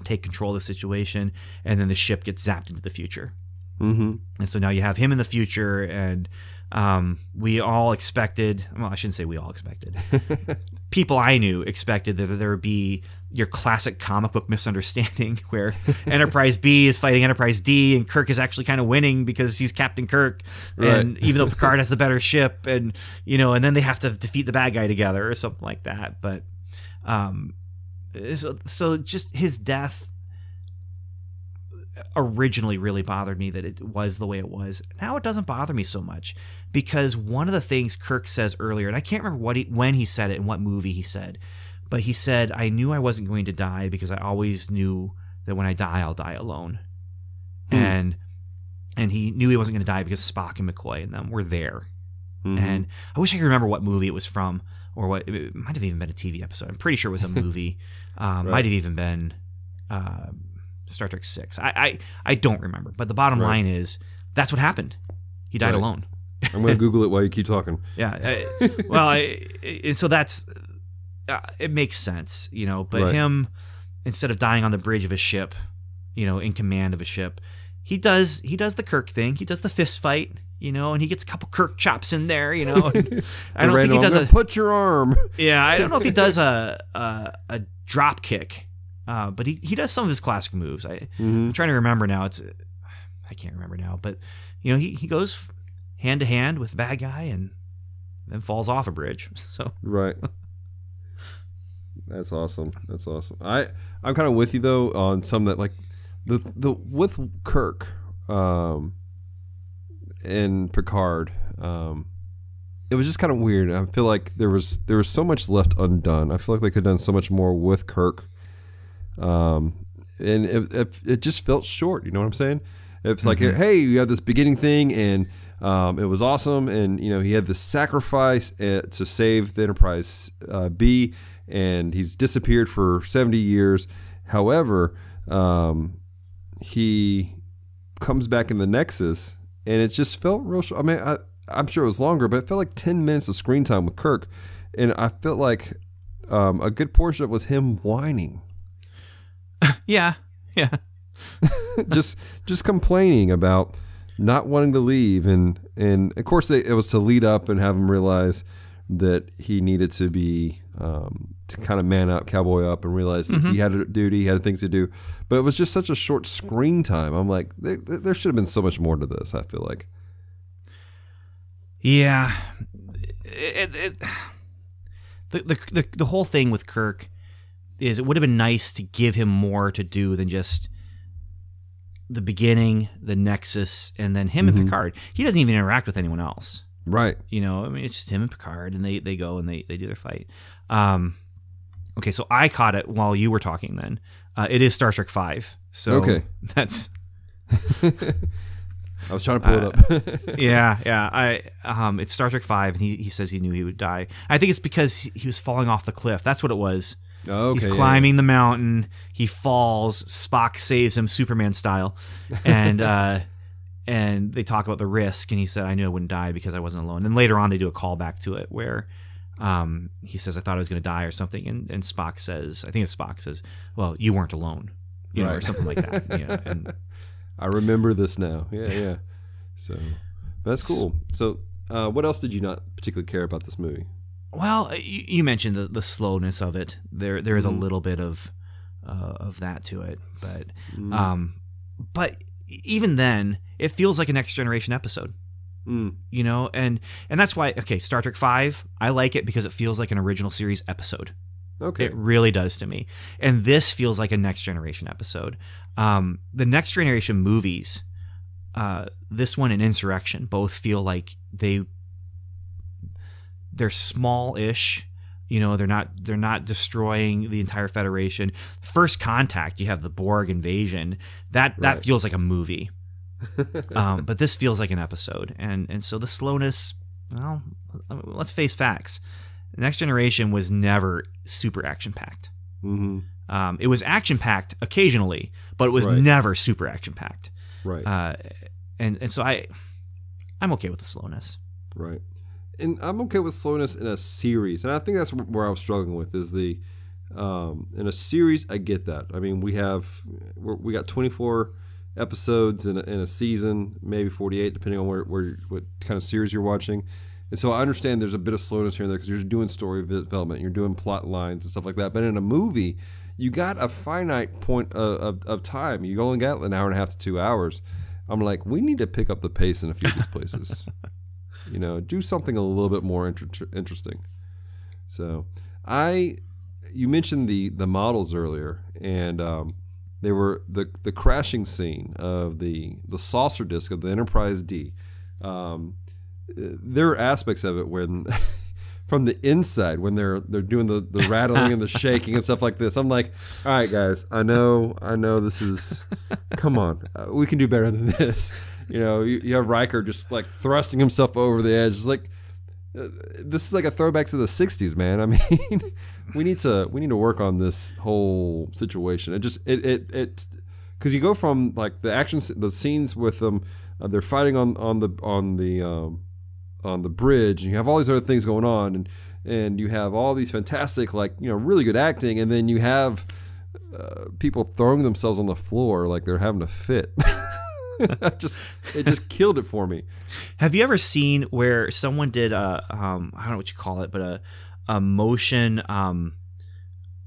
take control of the situation, and then the ship gets zapped into the future. And so now you have him in the future, and we all expected, well, I shouldn't say we all expected. People I knew expected that there would be your classic comic book misunderstanding where Enterprise B is fighting Enterprise D, and Kirk is actually kind of winning because he's Captain Kirk, and even though Picard has the better ship, and you know, and then they have to defeat the bad guy together or something like that. But so just his death originally really bothered me, that it was the way it was. Now it doesn't bother me so much, because one of the things Kirk says earlier, and I can't remember when he said it and what movie he said, but he said, I knew I wasn't going to die because I always knew that when I die, I'll die alone. And he knew he wasn't going to die because Spock and McCoy and them were there. And I wish I could remember what movie it was from, or what, it might have even been a TV episode. I'm pretty sure it was a movie. Might have even been Star Trek 6. I don't remember, but the bottom line is that's what happened. He died alone. I'm going to Google it while you keep talking. So that's it makes sense, you know. But him, instead of dying on the bridge of a ship, you know, in command of a ship, he does the Kirk thing. He does the fist fight, you know, and he gets a couple Kirk chops in there, you know. I don't think he does put your arm. Yeah, I don't know if he does a drop kick. But he does some of his classic moves. I'm trying to remember now. I can't remember now. But you know, he goes hand to hand with the bad guy and then falls off a bridge. So that's awesome. That's awesome. I'm kind of with you though on some that, like the with Kirk and Picard. It was just kind of weird. I feel like there was so much left undone. I feel like they could have done so much more with Kirk. And it just felt short, you know what I'm saying? It's like, hey, you have this beginning thing, and it was awesome, and he had this sacrifice to save the Enterprise B, and he's disappeared for 70 years. However, he comes back in the Nexus, and it just felt real. I mean, I'm sure it was longer, but it felt like 10 minutes of screen time with Kirk, and I felt like a good portion of it was him whining. Yeah. just complaining about not wanting to leave, and of course it was to lead up and have him realize that he needed to be to kind of man up, cowboy up, and realize that he had a duty, he had things to do. But it was just such a short screen time. I'm like, there should have been so much more to this, I feel like. Yeah. The whole thing with Kirk is it would have been nice to give him more to do than just the beginning, the Nexus, and then him and Picard. He doesn't even interact with anyone else. Right. I mean, it's just him and Picard, and they go and they do their fight. Okay, so I caught it while you were talking then. It is Star Trek V. So okay. That's... I was trying to pull it up. yeah. It's Star Trek V, and he says he knew he would die. I think it's because he was falling off the cliff. That's what it was. Oh, okay, he's climbing the mountain. He falls. Spock saves him, Superman style, and they talk about the risk. And he said, "I knew I wouldn't die because I wasn't alone." And later on, they do a callback to it where he says, "I thought I was going to die" or something, and Spock says, "I think it's Spock says, well, you weren't alone," or something like that. And I remember this now. Yeah. So that's cool. So what else did you not particularly care about this movie? Well, you mentioned the slowness of it. There is a little bit of that to it, but even then, it feels like a Next Generation episode. And that's why. Okay, Star Trek V, I like it because it feels like an original series episode. Okay, it really does to me. And this feels like a Next Generation episode. The Next Generation movies, this one and Insurrection, both feel like they're small-ish. They're not destroying the entire Federation. First Contact, you have the Borg invasion. That feels like a movie. But this feels like an episode. And so the slowness, well, let's face facts. Next Generation was never super action-packed. It was action-packed occasionally, but it was never super action-packed. Right. And so I'm okay with the slowness. Right. And I'm okay with slowness in a series, and I think that's where I was struggling with is the in a series. I get that. I mean, we got 24 episodes in a season, maybe 48, depending on what kind of series you're watching. And so I understand there's a bit of slowness here and there because you're doing story development, you're doing plot lines and stuff like that. But in a movie, you got a finite point of time. You only got an hour and a half to 2 hours. I'm like, we need to pick up the pace in a few of these places. Do something a little bit more interesting. So, you mentioned the models earlier, and they were the crashing scene of the saucer disc of the Enterprise D. There are aspects of it when, from the inside, when they're doing the rattling and the shaking and stuff like this. I'm like, all right, guys, I know this is, come on, we can do better than this. You have Riker just like thrusting himself over the edge. It's like this is like a throwback to the '60s, man. I mean, we need to work on this whole situation. It because you go from like the scenes with them, they're fighting on the bridge, and you have all these other things going on, and you have all these fantastic really good acting, and then you have people throwing themselves on the floor like they're having a fit. It just killed it for me. Have you ever seen where someone did I don't know what you call it, but a motion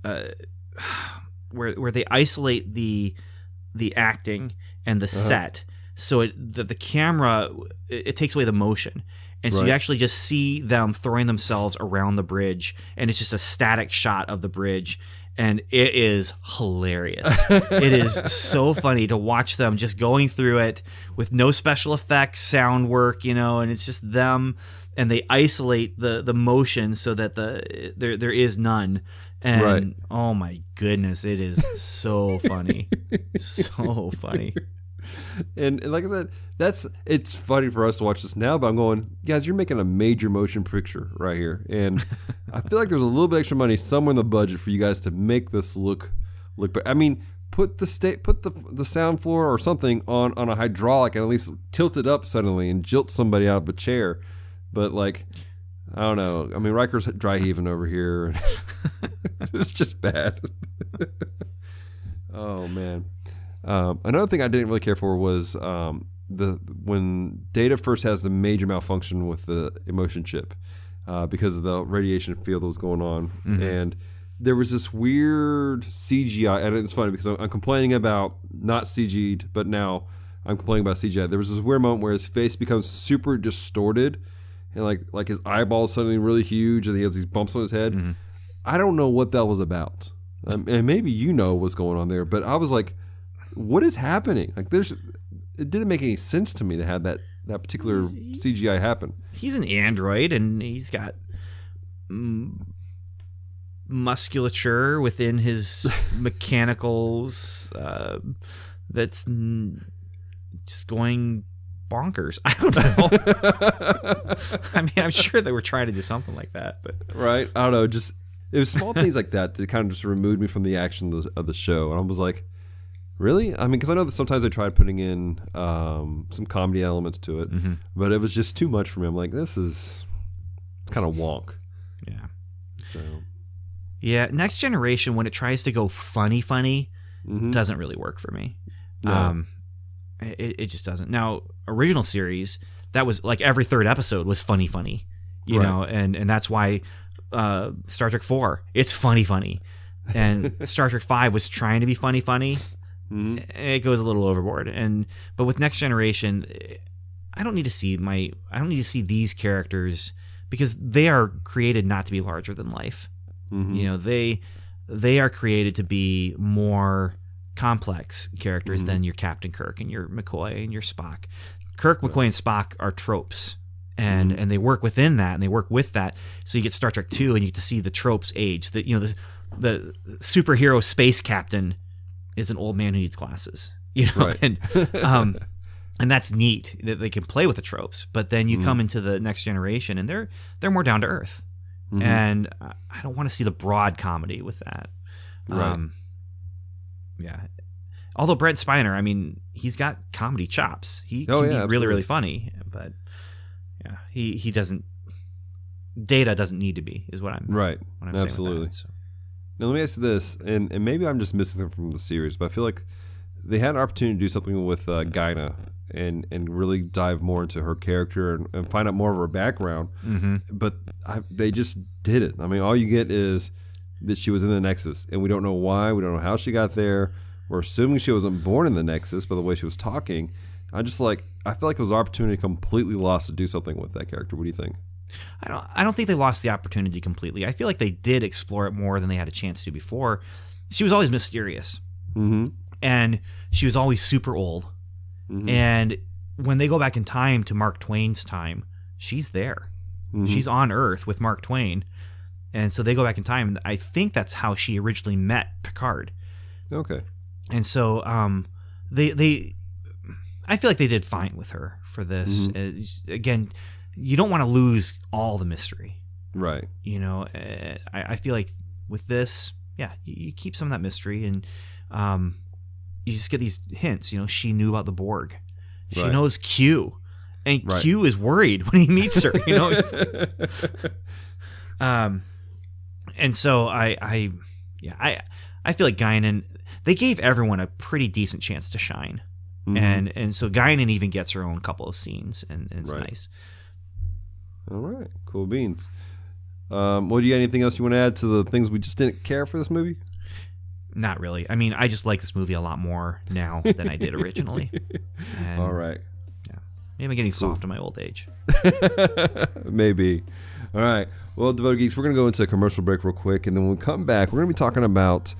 where they isolate the acting and the set, so the camera it takes away the motion, and so you actually just see them throwing themselves around the bridge, and it's just a static shot of the bridge. And it is hilarious. It is so funny to watch them just going through it with no special effects, sound work, and it's just them, and they isolate the motion so that there is none. And oh my goodness, it is so funny. So funny. And like I said, it's funny for us to watch this now, but I'm going, guys, you're making a major motion picture right here. And I feel like there's a little bit extra money somewhere in the budget for you guys to make this look better. I mean, put the sound floor or something on a hydraulic and at least tilt it up suddenly and jilt somebody out of a chair. But like, I don't know. I mean, Riker's dry heaving over here. It's just bad. Oh man. Another thing I didn't really care for was when Data first has the major malfunction with the emotion chip because of the radiation field that was going on, and there was this weird CGI, and it's funny because I'm complaining about not CG'd, but now I'm complaining about CGI. There was this weird moment where his face becomes super distorted, and like his eyeballs suddenly really huge, and he has these bumps on his head. I don't know what that was about, and maybe you know what's going on there, but I was like, what is happening? Like, it didn't make any sense to me to have that particular CGI happen. He's an android, and he's got musculature within his mechanicals that's just going bonkers. I don't know. I mean, I'm sure they were trying to do something like that, but right. I don't know. Just it was small things like that that kind of just removed me from the action of the show, and I was like, really? I mean, because I know that sometimes they tried putting in some comedy elements to it, but it was just too much for me. I'm like, this is kind of wonk. Yeah. So. Yeah, Next Generation, when it tries to go funny, doesn't really work for me. No. It just doesn't. Now, original series, that was like every third episode was funny, you know, and that's why Star Trek 4, it's funny. And Star Trek 5 was trying to be funny. It goes a little overboard. But with Next Generation, I don't need to see these characters because they are created not to be larger than life. You know, they are created to be more complex characters than your Captain Kirk and your McCoy and your Spock. Kirk, McCoy, and Spock are tropes, and they work within that, and they work with that. So you get Star Trek 2, and you get to see the tropes age. That, you know, the superhero space captain is an old man who needs glasses, you know, and that's neat that they can play with the tropes. But then you come into the Next Generation, and they're more down to earth. And I don't want to see the broad comedy with that. Yeah. Although Brent Spiner, I mean, he's got comedy chops. He can be really, really funny. But yeah, he doesn't. Data doesn't need to be, is what I'm saying. Absolutely. With that, so. Now let me ask you this, and maybe I'm just missing something from the series, but I feel like they had an opportunity to do something with Guinan and really dive more into her character and find out more of her background. But they just did it. I mean, all you get is that she was in the Nexus, and we don't know why. We don't know how she got there. We're assuming she wasn't born in the Nexus by the way she was talking. I feel like it was an opportunity completely lost to do something with that character. What do you think? I don't think they lost the opportunity completely. I feel like they did explore it more than they had a chance to before. She was always mysterious. And she was always super old. And when they go back in time to Mark Twain's time, she's there. She's on Earth with Mark Twain. And so they go back in time, and I think that's how she originally met Picard. Okay. And so I feel like they did fine with her for this. Again, you don't want to lose all the mystery. Right. You know, I feel like with this, you keep some of that mystery, and you just get these hints. You know, she knew about the Borg. She knows Q, and Q is worried when he meets her. You know, and so I feel like Guinan, they gave everyone a pretty decent chance to shine, and so Guinan even gets her own couple of scenes, and it's nice. All right, cool beans. Well, do you got anything else you want to add to the things we just didn't care for this movie? Not really. I mean, I just like this movie a lot more now than I did originally. And, all right. Yeah. Maybe I'm getting soft in my old age. Maybe. All right. Well, Devoted Geeks, we're going to go into a commercial break real quick, and then when we come back, we're going to be talking about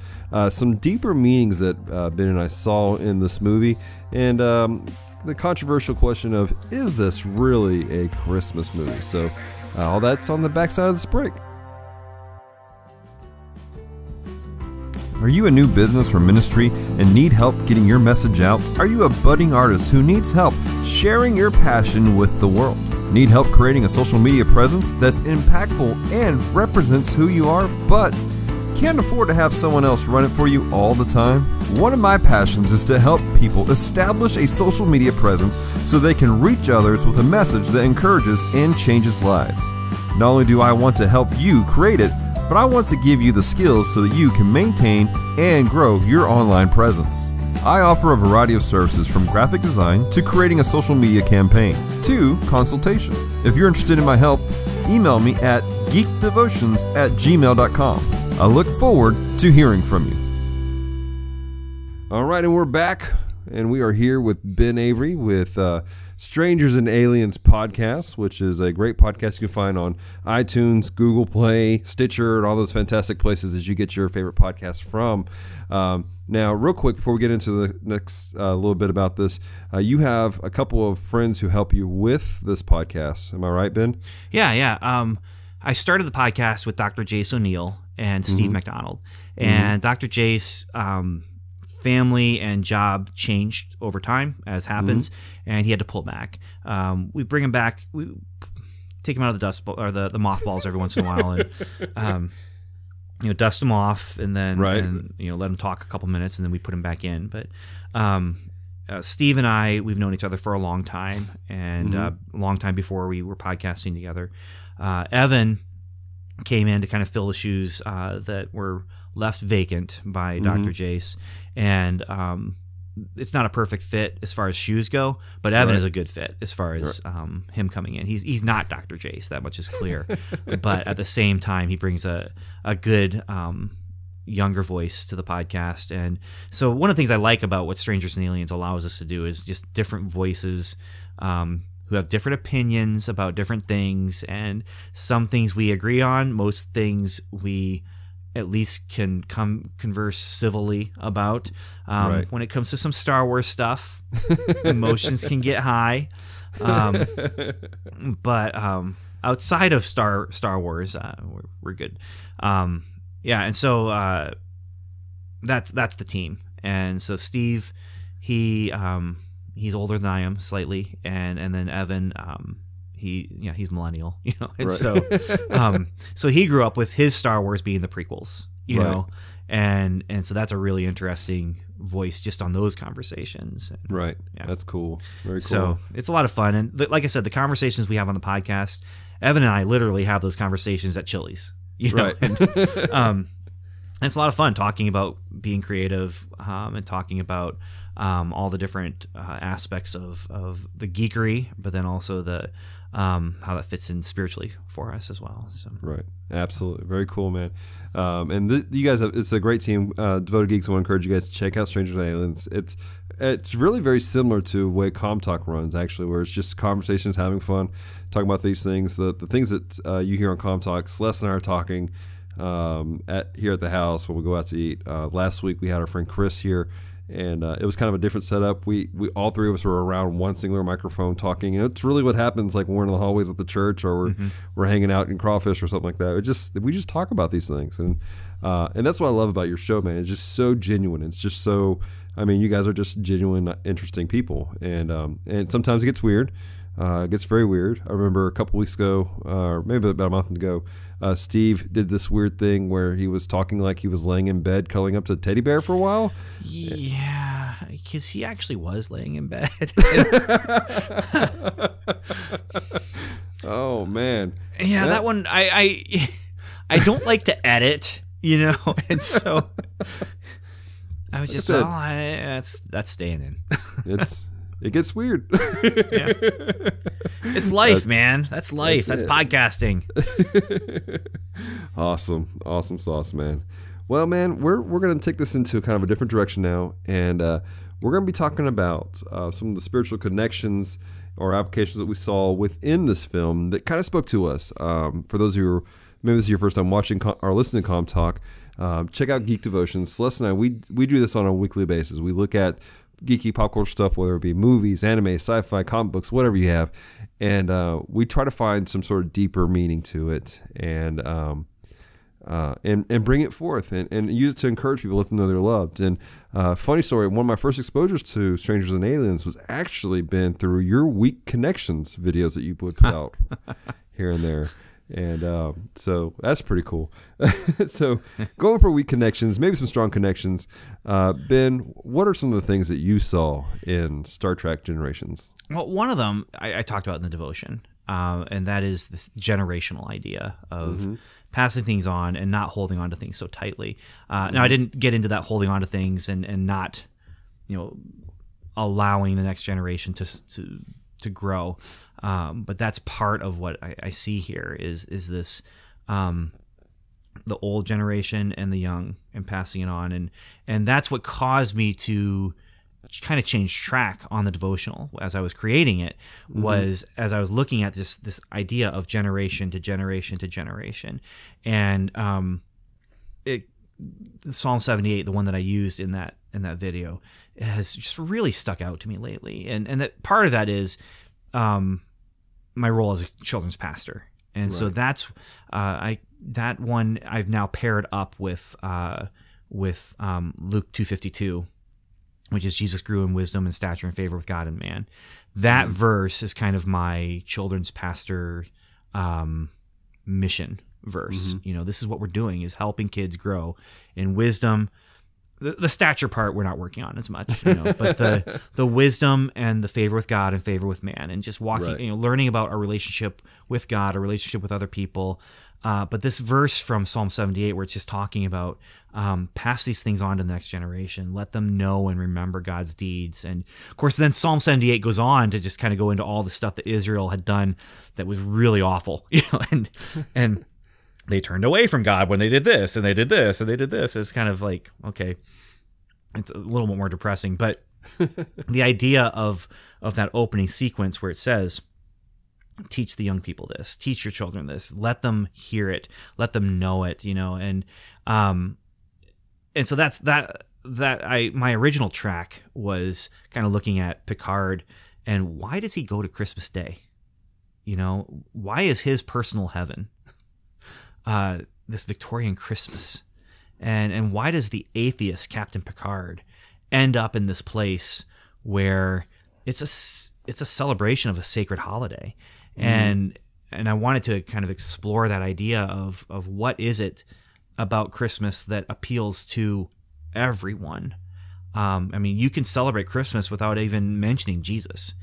some deeper meanings that Ben and I saw in this movie, and the controversial question of, is this really a Christmas movie? So all that's on the backside of this break. All Are you a new business or ministry and need help getting your message out? Are you a budding artist who needs help sharing your passion with the world? Need help creating a social media presence that's impactful and represents who you are, but can't afford to have someone else run it for you all the time? One of my passions is to help people establish a social media presence so they can reach others with a message that encourages and changes lives. Not only do I want to help you create it, but I want to give you the skills so that you can maintain and grow your online presence. I offer a variety of services from graphic design to creating a social media campaign to consultation. If you're interested in my help, email me at geekdevotions@gmail.com. I look forward to hearing from you. All right, and we're back, and we are here with Ben Avery with Strangers and Aliens podcast, which is a great podcast you can find on iTunes, Google Play, Stitcher, and all those fantastic places that you get your favorite podcasts from. Now, real quick, before we get into the next little bit about this, you have a couple of friends who help you with this podcast. Am I right, Ben? Yeah. I started the podcast with Dr. Jace O'Neill and Steve McDonald. And Dr. Jace, family and job changed over time, as happens, and he had to pull back. We bring him back. We take him out of the dust or the mothballs every once in a while, and dust him off, and then let him talk a couple minutes, and then we put him back in. But Steve and I, we've known each other for a long time, and a long time before we were podcasting together. Evan came in to kind of fill the shoes that were left vacant by Dr. Jace, and it's not a perfect fit as far as shoes go, but Evan is a good fit as far as him coming in. He's not Dr. Jace, that much is clear, but at the same time, he brings a good younger voice to the podcast. And so one of the things I like about what Strangers and Aliens allows us to do is just different voices who have different opinions about different things, and some things we agree on, most things we at least can converse civilly about. When it comes to some Star Wars stuff, emotions can get high. But outside of Star Wars, we're good. And so that's the team. And so Steve, he's older than I am slightly, and then Evan, he's millennial, and so he grew up with his Star Wars being the prequels, know, and so that's a really interesting voice just on those conversations. Right. Yeah. That's cool. Very cool. So it's a lot of fun, and like I said, the conversations we have on the podcast, Evan and I literally have those conversations at Chili's, Right. And it's a lot of fun talking about being creative, and talking about all the different aspects of the geekery, but then also the how that fits in spiritually for us as well. So. Right. Absolutely. Very cool, man. And you guys it's a great team. Devoted Geeks, I want to encourage you guys to check out Strangers and Aliens. It's really very similar to the way Comm Talk runs, actually, where it's just conversations, having fun, talking about these things. The things that you hear on Comm Talk, Celeste and I are talking here at the house when we go out to eat. Last week we had our friend Chris here, and it was kind of a different setup. We all three of us were around one singular microphone talking, and it's really what happens like when we're in the hallways at the church, or we're hanging out in Crawfish or something like that. We just talk about these things, and that's what I love about your show, man. It's just so genuine. It's just so, you guys are just genuine, interesting people, and sometimes it gets weird. It gets very weird. I remember a couple weeks ago, or maybe about a month ago, Steve did this weird thing where he was talking like he was laying in bed, cuddling up to a teddy bear for a while. Yeah, because he actually was laying in bed. Oh, man. Yeah, that one, I don't like to edit, and so I was just, that's staying in. It gets weird. Yeah. It's life, man. That's life. That's podcasting. Awesome sauce, man. Well, man, we're going to take this into kind of a different direction now, and we're going to be talking about some of the spiritual connections or applications that we saw within this film that kind of spoke to us. For those of you who maybe this is your first time watching or listening to Comm Talk, check out Geek Devotions. Celeste and I, we do this on a weekly basis. We look at geeky pop culture stuff, whether it be movies, anime, sci-fi, comic books, whatever you have, and we try to find some sort of deeper meaning to it. And and bring it forth and use it to encourage people, let them know they're loved. And funny story, one of my first exposures to Strangers and Aliens was actually been through your Weak Connections videos that you would put out here and there. And so that's pretty cool. So going for weak connections, maybe some strong connections. Ben, what are some of the things that you saw in Star Trek Generations? Well, one of them I talked about in the devotion, and that is this generational idea of passing things on and not holding on to things so tightly. Now, I didn't get into that holding on to things and not, allowing the next generation to grow. But that's part of what I see here is this, the old generation and the young and passing it on. And that's what caused me to kind of change track on the devotional as I was creating it, was as I was looking at this idea of generation to generation to generation. And Psalm 78, the one that I used in that video, has just really stuck out to me lately. And that part of that is my role as a children's pastor. And so that's that one I've now paired up with Luke 2:52, which is Jesus grew in wisdom and stature and favor with God and man. That verse is kind of my children's pastor mission verse. This is what we're doing, is helping kids grow in wisdom. The stature part we're not working on as much, but the wisdom and the favor with God and favor with man, and just walking, learning about our relationship with God, our relationship with other people. But this verse from Psalm 78, where it's just talking about pass these things on to the next generation, let them know and remember God's deeds. And of course, then Psalm 78 goes on to just kind of go into all the stuff that Israel had done that was really awful, and they turned away from God when they did this, and they did this, and they did this. It's kind of like, okay, it's a little bit more depressing. But the idea of that opening sequence where it says, teach the young people this, teach your children this, let them hear it, let them know it, and so that's my original track was kind of looking at Picard and why does he go to Christmas Day? Why is his personal heaven this Victorian Christmas, and why does the atheist Captain Picard end up in this place where it's a celebration of a sacred holiday? And I wanted to kind of explore that idea of what is it about Christmas that appeals to everyone. You can celebrate Christmas without even mentioning Jesus.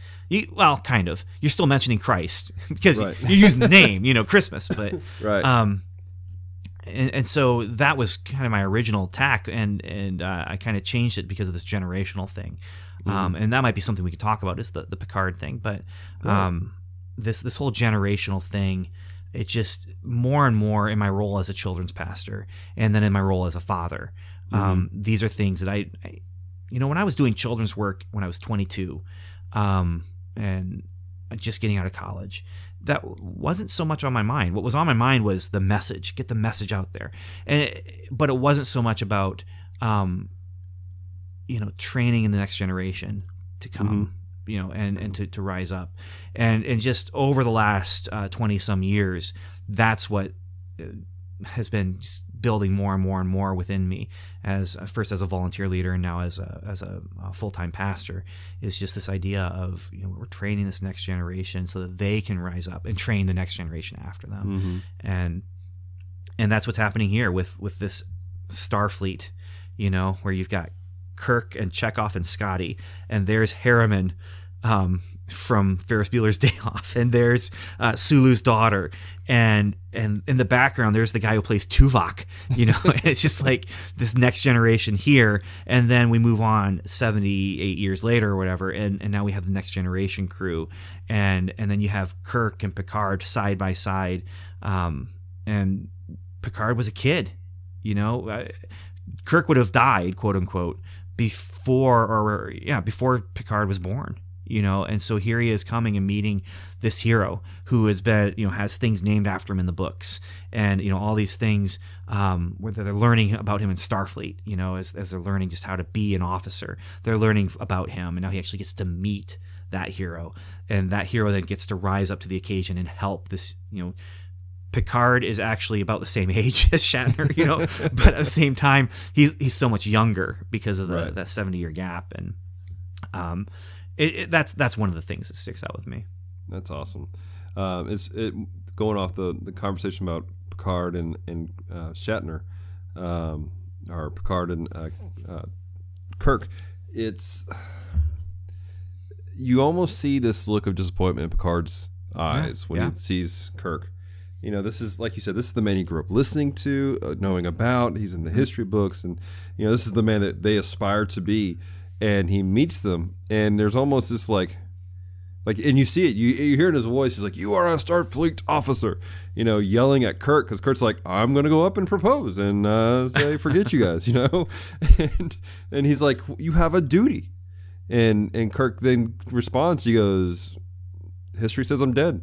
Kind of. You're still mentioning Christ because you're using the name, Christmas. But and so that was kind of my original tack, and I kind of changed it because of this generational thing. And that might be something we could talk about, is the Picard thing. But this whole generational thing, it just more and more in my role as a children's pastor, and then in my role as a father. These are things that I when I was doing children's work when I was 22, and just getting out of college, that wasn't so much on my mind. What was on my mind was the message, get the message out there. But it wasn't so much about, training in the next generation to come, and to rise up. And just over the last 20 some years, that's what has been just building more and more and more within me, as first as a volunteer leader and now as a full-time pastor, is just this idea of we're training this next generation so that they can rise up and train the next generation after them. And that's what's happening here with this Starfleet, where you've got Kirk and Chekhov and Scotty, and there's Harriman from Ferris Bueller's Day Off, and there's Sulu's daughter, and in the background there's the guy who plays Tuvok, and it's just like this next generation here, and then we move on 78 years later or whatever, and now we have the next generation crew, and then you have Kirk and Picard side by side, and Picard was a kid, Kirk would have died, quote unquote, before Picard was born. And so here he is coming and meeting this hero who has been, has things named after him in the books, and all these things where they're learning about him in Starfleet. As they're learning just how to be an officer, they're learning about him, and now he actually gets to meet that hero, and that hero then gets to rise up to the occasion and help this Picard is actually about the same age as Shatner, you know, but at the same time, he's so much younger because of that 70-year gap. And that's one of the things that sticks out with me. That's awesome. Going off the conversation about Picard and Shatner, or Picard and Kirk, you almost see this look of disappointment in Picard's eyes when he sees Kirk. You know, this is, like you said, this is the man he grew up listening to, knowing about. He's in the history books, and you know, this is the man that they aspire to be. And he meets them, and there's almost this like, and you see it, you hear it in his voice. He's like, "You are a Starfleet officer," you know, yelling at Kirk, because Kirk's like, "I'm gonna go up and propose and say forget you guys," you know, and he's like, "You have a duty," and Kirk then responds. He goes, "History says I'm dead.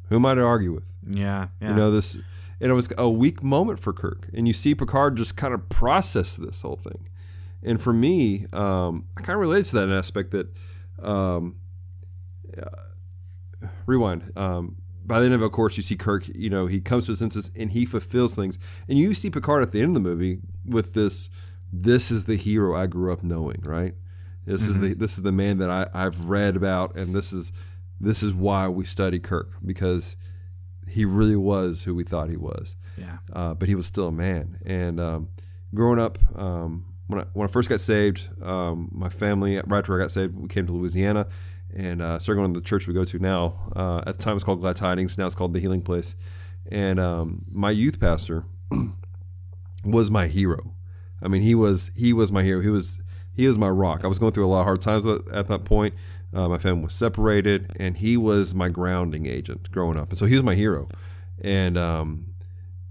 Who am I to argue with?" Yeah. You know, this, and it was a weak moment for Kirk, and you see Picard just kind of process this whole thing. And for me, I kind of related to that in an aspect that, rewind. By the end of it, of course, you see Kirk, you know, he comes to his senses and he fulfills things. And you see Picard at the end of the movie with this is the hero I grew up knowing, right? This is the man that I've read about, and this is why we study Kirk, because he really was who we thought he was. Yeah. But he was still a man. And growing up, when I first got saved, my family, right after I got saved, we came to Louisiana and started going to the church we go to now. At the time, it was called Glad Tidings. Now it's called the Healing Place. And my youth pastor was my hero. I mean, he was my hero. He was my rock. I was going through a lot of hard times at that point. My family was separated, and he was my grounding agent growing up. And so he was my hero.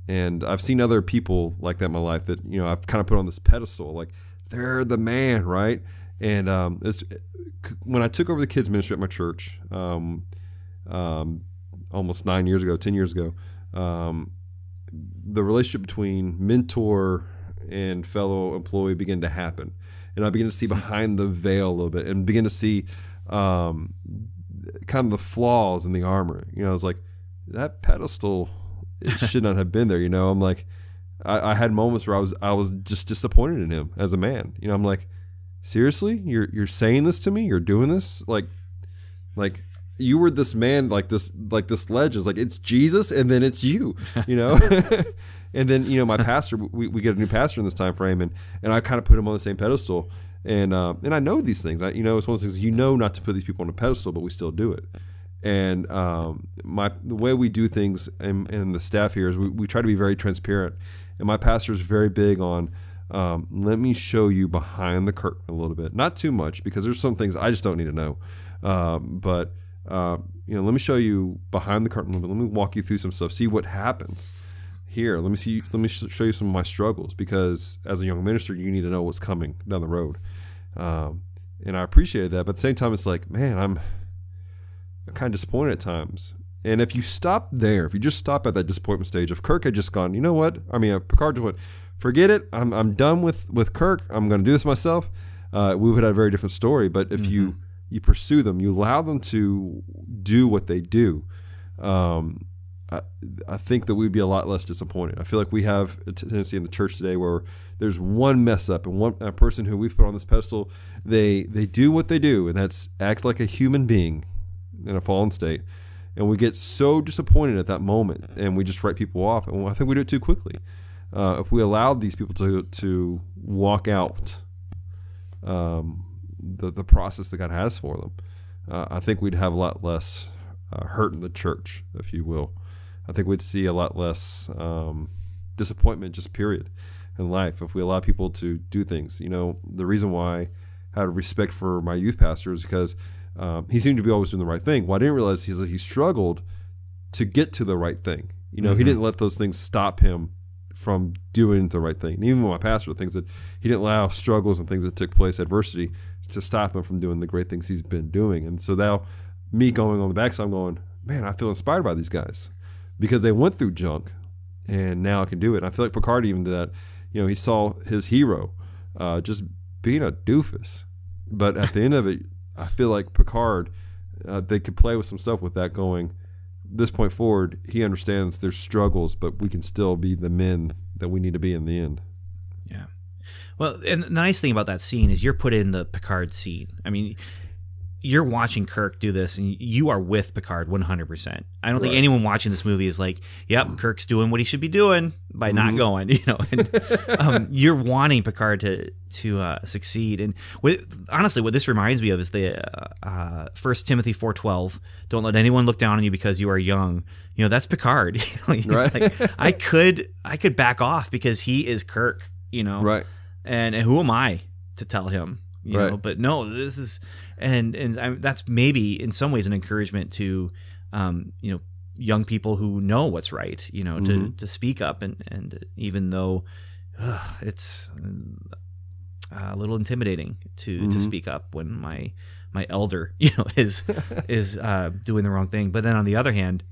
And I've seen other people like that in my life that, you know, I've kind of put on this pedestal, like they're the man, right? And when I took over the kids ministry at my church, almost 10 years ago, the relationship between mentor and fellow employee began to happen, and I began to see behind the veil a little bit, and begin to see kind of the flaws in the armor. You know, I was like, that pedestal, it should not have been there. You know, I'm like, I had moments where I was just disappointed in him as a man. You know, I'm like, seriously, you're saying this to me? You're doing this? Like you were this man, like this legend. It's like, it's Jesus, and then it's you. You know. And then, you know, my pastor, we get a new pastor in this time frame, and I kind of put him on the same pedestal. And I know these things. You know, it's one of those things, you know, not to put these people on a pedestal, but we still do it. And the way we do things and the staff here is we try to be very transparent. And my pastor is very big on, let me show you behind the curtain a little bit. Not too much, because there's some things I just don't need to know. But you know, let me show you behind the curtain a little bit. Let me walk you through some stuff. See what happens here. Let me show you some of my struggles, because as a young minister, you need to know what's coming down the road. And I appreciated that. But at the same time, it's like, man, I'm kind of disappointed at times. And if you stop there, if you just stop at that disappointment stage, if Kirk had just gone, you know what? I mean, Picard just went, forget it. I'm done with Kirk. I'm going to do this myself. We would have a very different story. But if you pursue them, you allow them to do what they do, I think that we'd be a lot less disappointed. I feel like we have a tendency in the church today where there's one mess up, and a person who we've put on this pedestal, they do what they do, and that's act like a human being in a fallen state. And we get so disappointed at that moment, and we just write people off. And I think we do it too quickly. If we allowed these people to walk out the process that God has for them, I think we'd have a lot less hurt in the church, if you will. I think we'd see a lot less disappointment, just period, in life, if we allow people to do things. You know, the reason why I had respect for my youth pastor is because he seemed to be always doing the right thing. Well, I didn't realize he struggled to get to the right thing. You know, he didn't let those things stop him from doing the right thing. And even with my pastor, things that he didn't allow struggles and things that took place, adversity, to stop him from doing the great things he's been doing. And so now, me going on the backside, I'm going, man, I feel inspired by these guys, because they went through junk, and now I can do it. And I feel like Picard even did that. You know, he saw his hero just being a doofus, but at the end of it, I feel like Picard, they could play with some stuff with that, going, this point forward, he understands there's struggles, but we can still be the men that we need to be in the end. Yeah. Well, and the nice thing about that scene is you're put in the Picard scene. I mean, you're watching Kirk do this, and you are with Picard 100%. I don't think anyone watching this movie is like, "Yep, Kirk's doing what he should be doing by not going." And, you're wanting Picard to succeed. And honestly, what this reminds me of is the 1 Timothy 4:12. Don't let anyone look down on you because you are young. That's Picard. He's like, I could back off because he is Kirk. Right. And who am I to tell him? You know, but no, this is. And that's maybe in some ways an encouragement to, young people who know what's right, to speak up. And even though it's a little intimidating to speak up when my elder, is doing the wrong thing. But then on the other hand,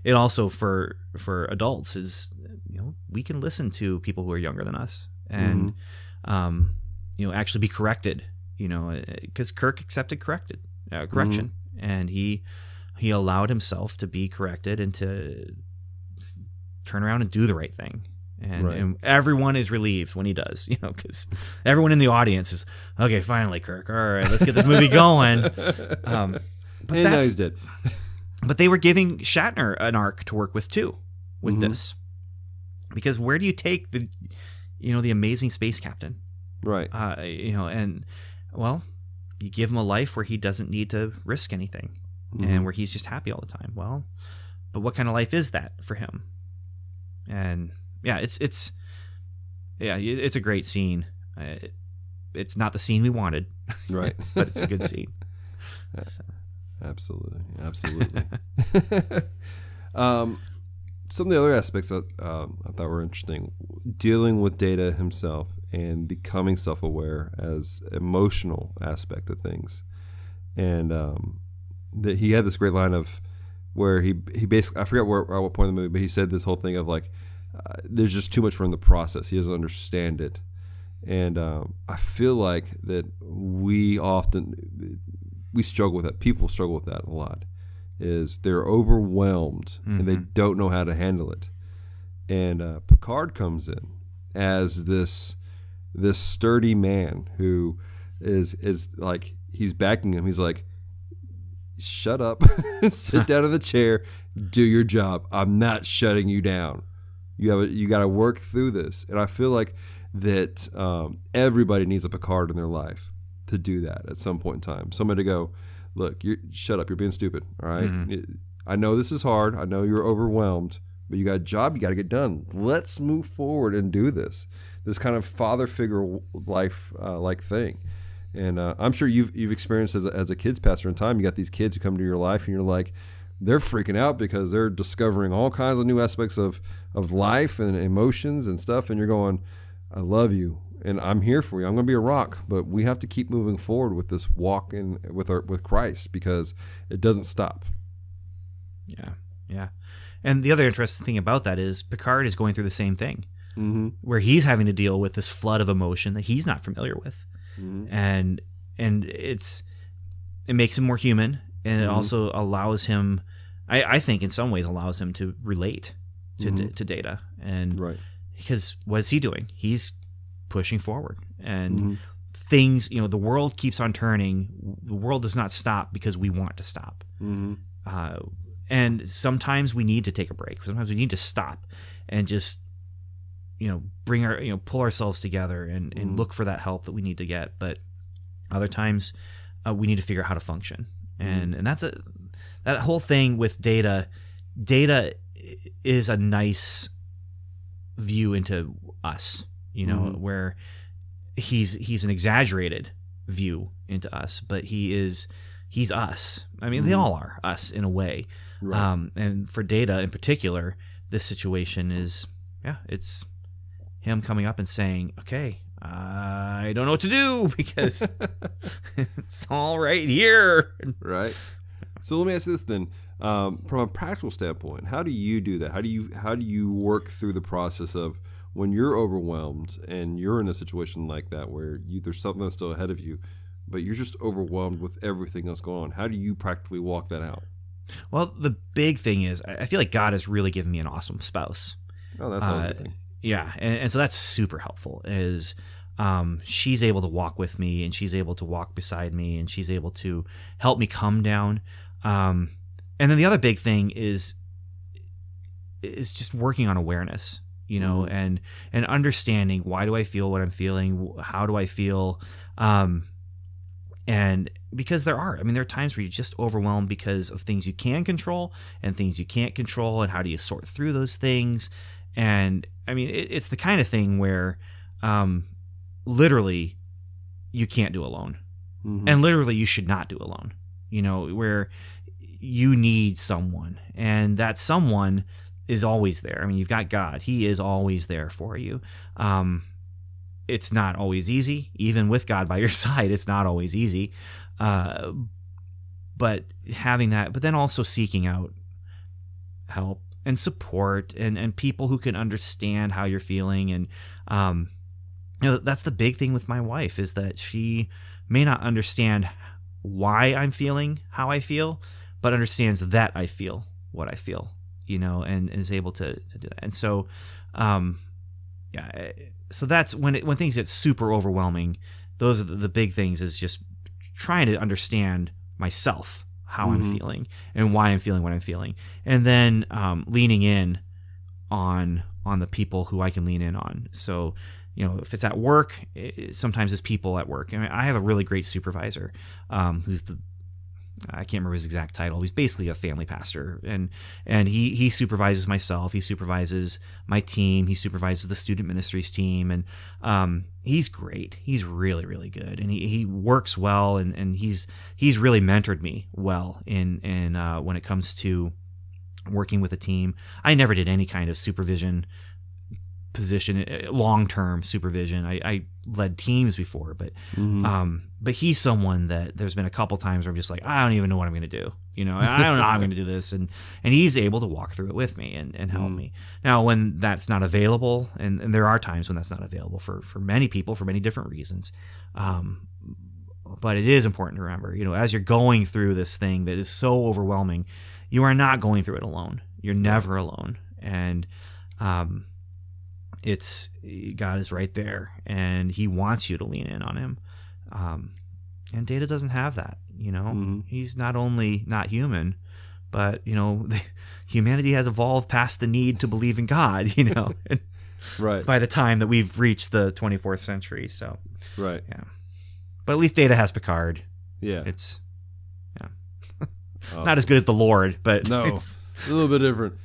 it also for adults is, we can listen to people who are younger than us and, actually be corrected. Because Kirk accepted correction, and he allowed himself to be corrected and to turn around and do the right thing. And everyone is relieved when he does, because everyone in the audience is, okay, finally, Kirk, all right, let's get this movie going. But and now he's dead. But they were giving Shatner an arc to work with too, with this, because where do you take the amazing space captain, right? And well, you give him a life where he doesn't need to risk anything and where he's just happy all the time. Well, but what kind of life is that for him? And yeah, it's a great scene. It's not the scene we wanted, right? But it's a good scene. So. Absolutely. Some of the other aspects that I thought were interesting, dealing with Data himself and becoming self-aware as emotional aspect of things. And that he had this great line of where he basically, I forget at what point in the movie, but he said this whole thing of like, there's just too much for him to process. He doesn't understand it. And I feel like that we struggle with that. People struggle with that a lot. Is they're overwhelmed and they don't know how to handle it. And Picard comes in as this sturdy man who is like, he's backing him. He's like, shut up, sit down in the chair, do your job. I'm not shutting you down. You got to work through this. And I feel like that everybody needs a Picard in their life to do that at some point in time. Somebody to go, look, shut up. You're being stupid. All right. I know this is hard. I know you're overwhelmed, but you got a job you got to get done. Let's move forward and do this kind of father figure life like thing. And I'm sure you've experienced as a kids pastor in time. You got these kids who come to your life and you're like, they're freaking out because they're discovering all kinds of new aspects of life and emotions and stuff. And you're going, I love you. And I'm here for you. I'm going to be a rock, but we have to keep moving forward with this walk with Christ because it doesn't stop. Yeah. And the other interesting thing about that is Picard is going through the same thing, where he's having to deal with this flood of emotion that he's not familiar with, and it makes him more human, and it also allows him, I think, in some ways, allows him to relate to Data, and because what is he doing? He's pushing forward, and things, the world keeps on turning. The world does not stop because we want to stop. And sometimes we need to take a break. Sometimes we need to stop and just, pull ourselves together and look for that help that we need to get. But other times we need to figure out how to function. And that's that whole thing with Data. Data is a nice view into us. Where he's an exaggerated view into us, but he's us. I mean, they all are us in a way. Right. And for Data in particular, this situation is, it's him coming up and saying, okay, I don't know what to do because it's all right here. Right. So let me ask you this then. From a practical standpoint, how do you do that? How do you work through the process of when you're overwhelmed and you're in a situation like that where there's something that's still ahead of you, but you're just overwhelmed with everything else going on? How do you practically walk that out? Well, the big thing is I feel like God has really given me an awesome spouse. Oh, that's always a good thing. Yeah, and so that's super helpful. Is she's able to walk with me, and she's able to walk beside me, and she's able to help me come down. And then the other big thing is just working on awareness, and understanding, why do I feel what I'm feeling? How do I feel? And because there are times where you're just overwhelmed because of things you can control and things you can't control, and how do you sort through those things? And it's the kind of thing where literally you can't do alone, and literally you should not do alone, where you need someone, and that someone is always there. You've got God. He is always there for you. It's not always easy, even with God by your side. It's not always easy. But having that, but then also seeking out help and support and people who can understand how you're feeling. And, that's the big thing with my wife, is that she may not understand why I'm feeling how I feel, but understands that I feel what I feel, and is able to do that. And so, so that's when things get super overwhelming. Those are the big things, is just trying to understand myself, how I'm feeling and why I'm feeling what I'm feeling. And then leaning in on the people who I can lean in on. So, if it's at work, sometimes it's people at work. I have a really great supervisor who's I can't remember his exact title. He's basically a family pastor, and he supervises myself. He supervises my team. He supervises the student ministries team, and he's great. He's really, really good, and he works well, and he's really mentored me well in when it comes to working with a team. I never did any kind of supervision position, long-term supervision. I led teams before, but he's someone that there's been a couple times where I'm just like, I don't even know what I'm going to do. I don't know how I'm going to do this. And he's able to walk through it with me and help me. Now, when that's not available, and there are times when that's not available for many people for many different reasons. But it is important to remember, as you're going through this thing that is so overwhelming, you are not going through it alone. You're never alone. And, it's God is right there, and he wants you to lean in on him. And Data doesn't have that, He's not only not human, but, humanity has evolved past the need to believe in God, Right. by the time that we've reached the 24th century. So, right. Yeah. But at least Data has Picard. Yeah. It's, awesome. Not as good as the Lord, but no. It's a little bit different.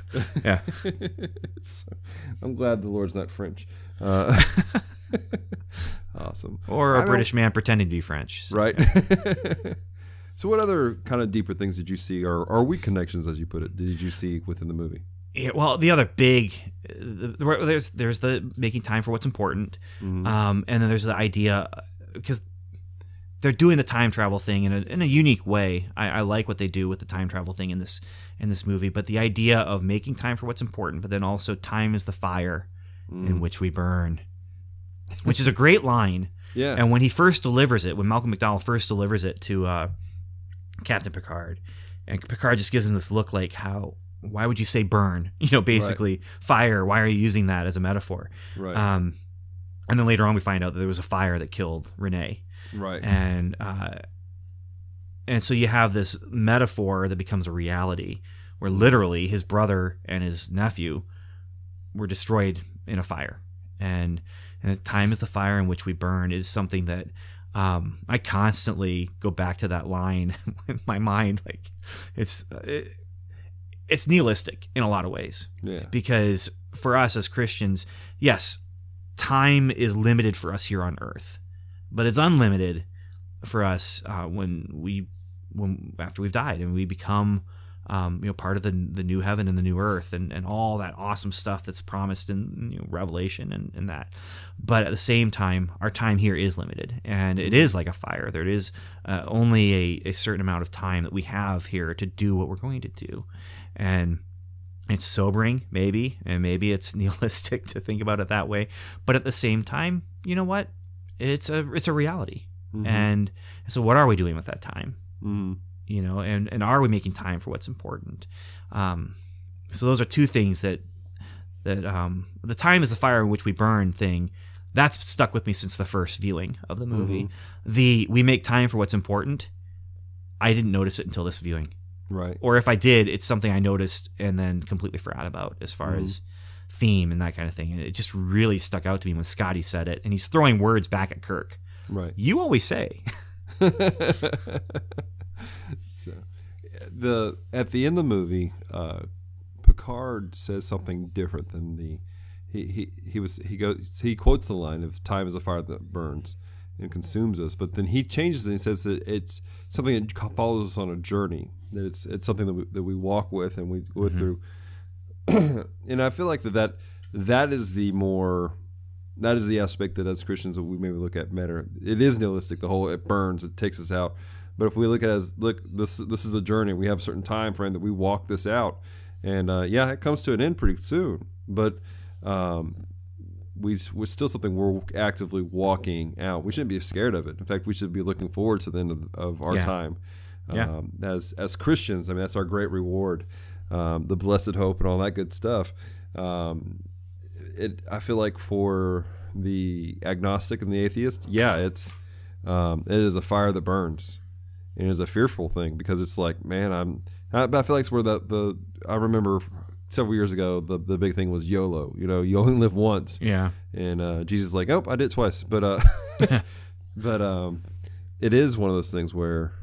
Yeah. I'm glad the Lord's not French. Awesome. Or a British man pretending to be French. So. Right. So what other kind of deeper things did you see, or weak connections, as you put it, did you see within the movie? Yeah, well, the other big, there's the making time for what's important. And then there's the idea, because they're doing the time travel thing in a unique way. I like what they do with the time travel thing in this movie, but the idea of making time for what's important, but then also time is the fire in which we burn, which is a great line. Yeah. And when he first delivers it, when Malcolm McDowell first delivers it to Captain Picard, and Picard just gives him this look like, why would you say burn? Basically fire. Why are you using that as a metaphor? Right. And then later on we find out that there was a fire that killed Renee. Right. And so you have this metaphor that becomes a reality, where literally his brother and his nephew were destroyed in a fire. And time is the fire in which we burn is something that I constantly go back to that line in my mind. Like it's nihilistic in a lot of ways. Yeah. Because for us as Christians, yes, time is limited for us here on earth, but it's unlimited for us when after we've died and we become part of the new heaven and the new earth and all that awesome stuff that's promised in Revelation and that. But at the same time, our time here is limited, and it is like a fire. There is only a certain amount of time that we have here to do what we're going to do, and it's sobering, maybe, and maybe it's nihilistic to think about it that way. But at the same time, you know what? It's a reality, and so what are we doing with that time? you know, and are we making time for what's important? So those are two things that the time is the fire in which we burn thing, that's stuck with me since the first viewing of the movie. Mm-hmm. We make time for what's important, I didn't notice it until this viewing. Right. Or if I did, it's something I noticed and then completely forgot about as far as theme and that kind of thing. And it just really stuck out to me when Scotty said it, and he's throwing words back at Kirk. Right. You always say. So, at the end of the movie, Picard says something different than he quotes the line of "Time is a fire that burns and consumes us," but then he changes it and says that it's something that follows us on a journey. That it's something that we walk with and we go through. And I feel like that is the aspect that as Christians that we maybe look at better. It is nihilistic. The whole it burns, it takes us out. But if we look at it as this is a journey. We have a certain time frame that we walk this out, and it comes to an end pretty soon. But we're still something we're actively walking out. We shouldn't be scared of it. In fact, we should be looking forward to the end of our time. As Christians, I mean, that's our great reward, the blessed hope and all that good stuff. I feel like for the agnostic and the atheist, it is a fire that burns, and it is a fearful thing because it's like, man, I feel like it's where I remember several years ago the big thing was YOLO. You know, you only live once. Yeah. And Jesus is like, oh, I did it twice, but it is one of those things where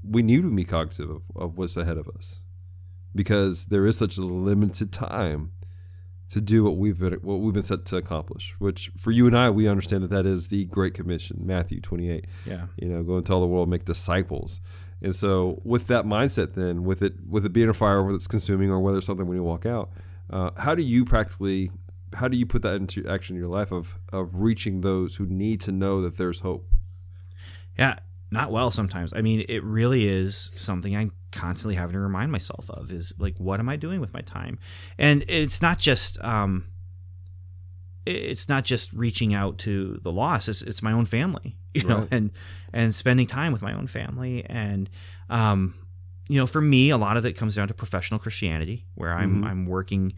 we need to be cognitive of what's ahead of us, because there is such a limited time to do what we've been set to accomplish.Ch for you and I, we understand that is the Great Commission, Matthew 28. Yeah, you know, go and tell the world, make disciples. And so, with that mindset, then with it being a fire, whether it's consuming or whether it's something when you walk out, how do you put that into action in your life of reaching those who need to know that there's hope? Yeah. Not well sometimes. I mean, it really is something I'm constantly having to remind myself of, is like, what am I doing with my time? And it's not just reaching out to the lost. It's my own family, you know, and spending time with my own family. And, you know, for me, a lot of it comes down to professional Christianity, where I'm working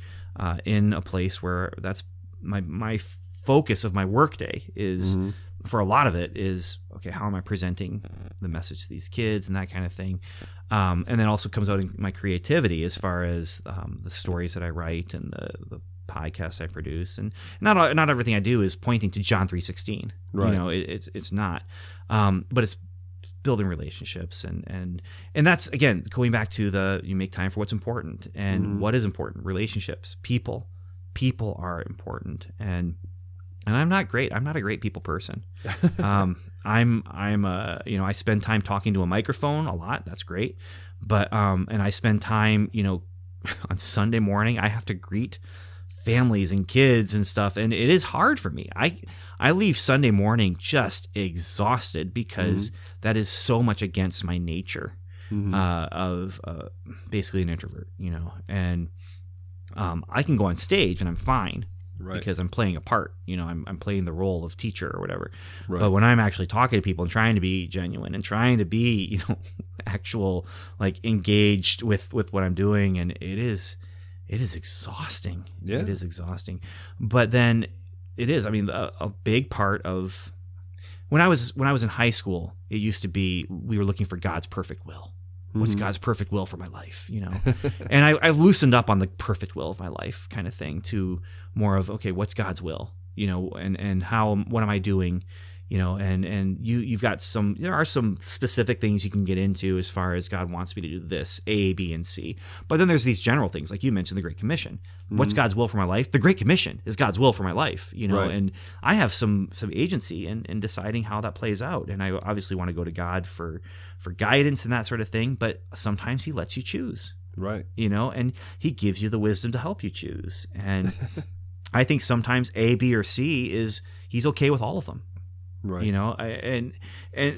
in a place where that's my focus of my workday is. For a lot of it is, okay, how am I presenting the message to these kids and that kind of thing. And then also comes out in my creativity as far as the stories that I write and the podcasts I produce. And not everything I do is pointing to John 3:16. Right. You know, it's not. But it's building relationships and that's, again, going back to you make time for what's important. And what is important? Relationships, people. People are important. And I'm not great. I'm not a great people person. I spend time talking to a microphone a lot. That's great. But, and I spend time, you know, on Sunday morning, I have to greet families and kids and stuff. And it is hard for me. I leave Sunday morning just exhausted because that is so much against my nature of basically an introvert, you know, and I can go on stage and I'm fine. Right. Because I'm playing a part, you know, I'm playing the role of teacher or whatever. Right. But when I'm actually talking to people and trying to be genuine and trying to be, you know, actual, like, engaged with what I'm doing, and it is exhausting. Yeah. It is exhausting. But then it is, I mean, a big part of when I was in high school, it used to be we were looking for God's perfect will. What's God's perfect will for my life, you know? And I've loosened up on the perfect will of my life kind of thing to more of, okay, what's God's will, you know, and what am I doing, you know, and you've got there are some specific things you can get into as far as God wants me to do this, A, B, and C. But then there's these general things, like you mentioned, the Great Commission. What's God's will for my life? The Great Commission is God's will for my life, you know, and I have some agency in deciding how that plays out. And I obviously want to go to God for guidance and that sort of thing, but sometimes he lets you choose. Right. You know, and he gives you the wisdom to help you choose. And I think sometimes A, B, or C he's okay with all of them. Right. You know, and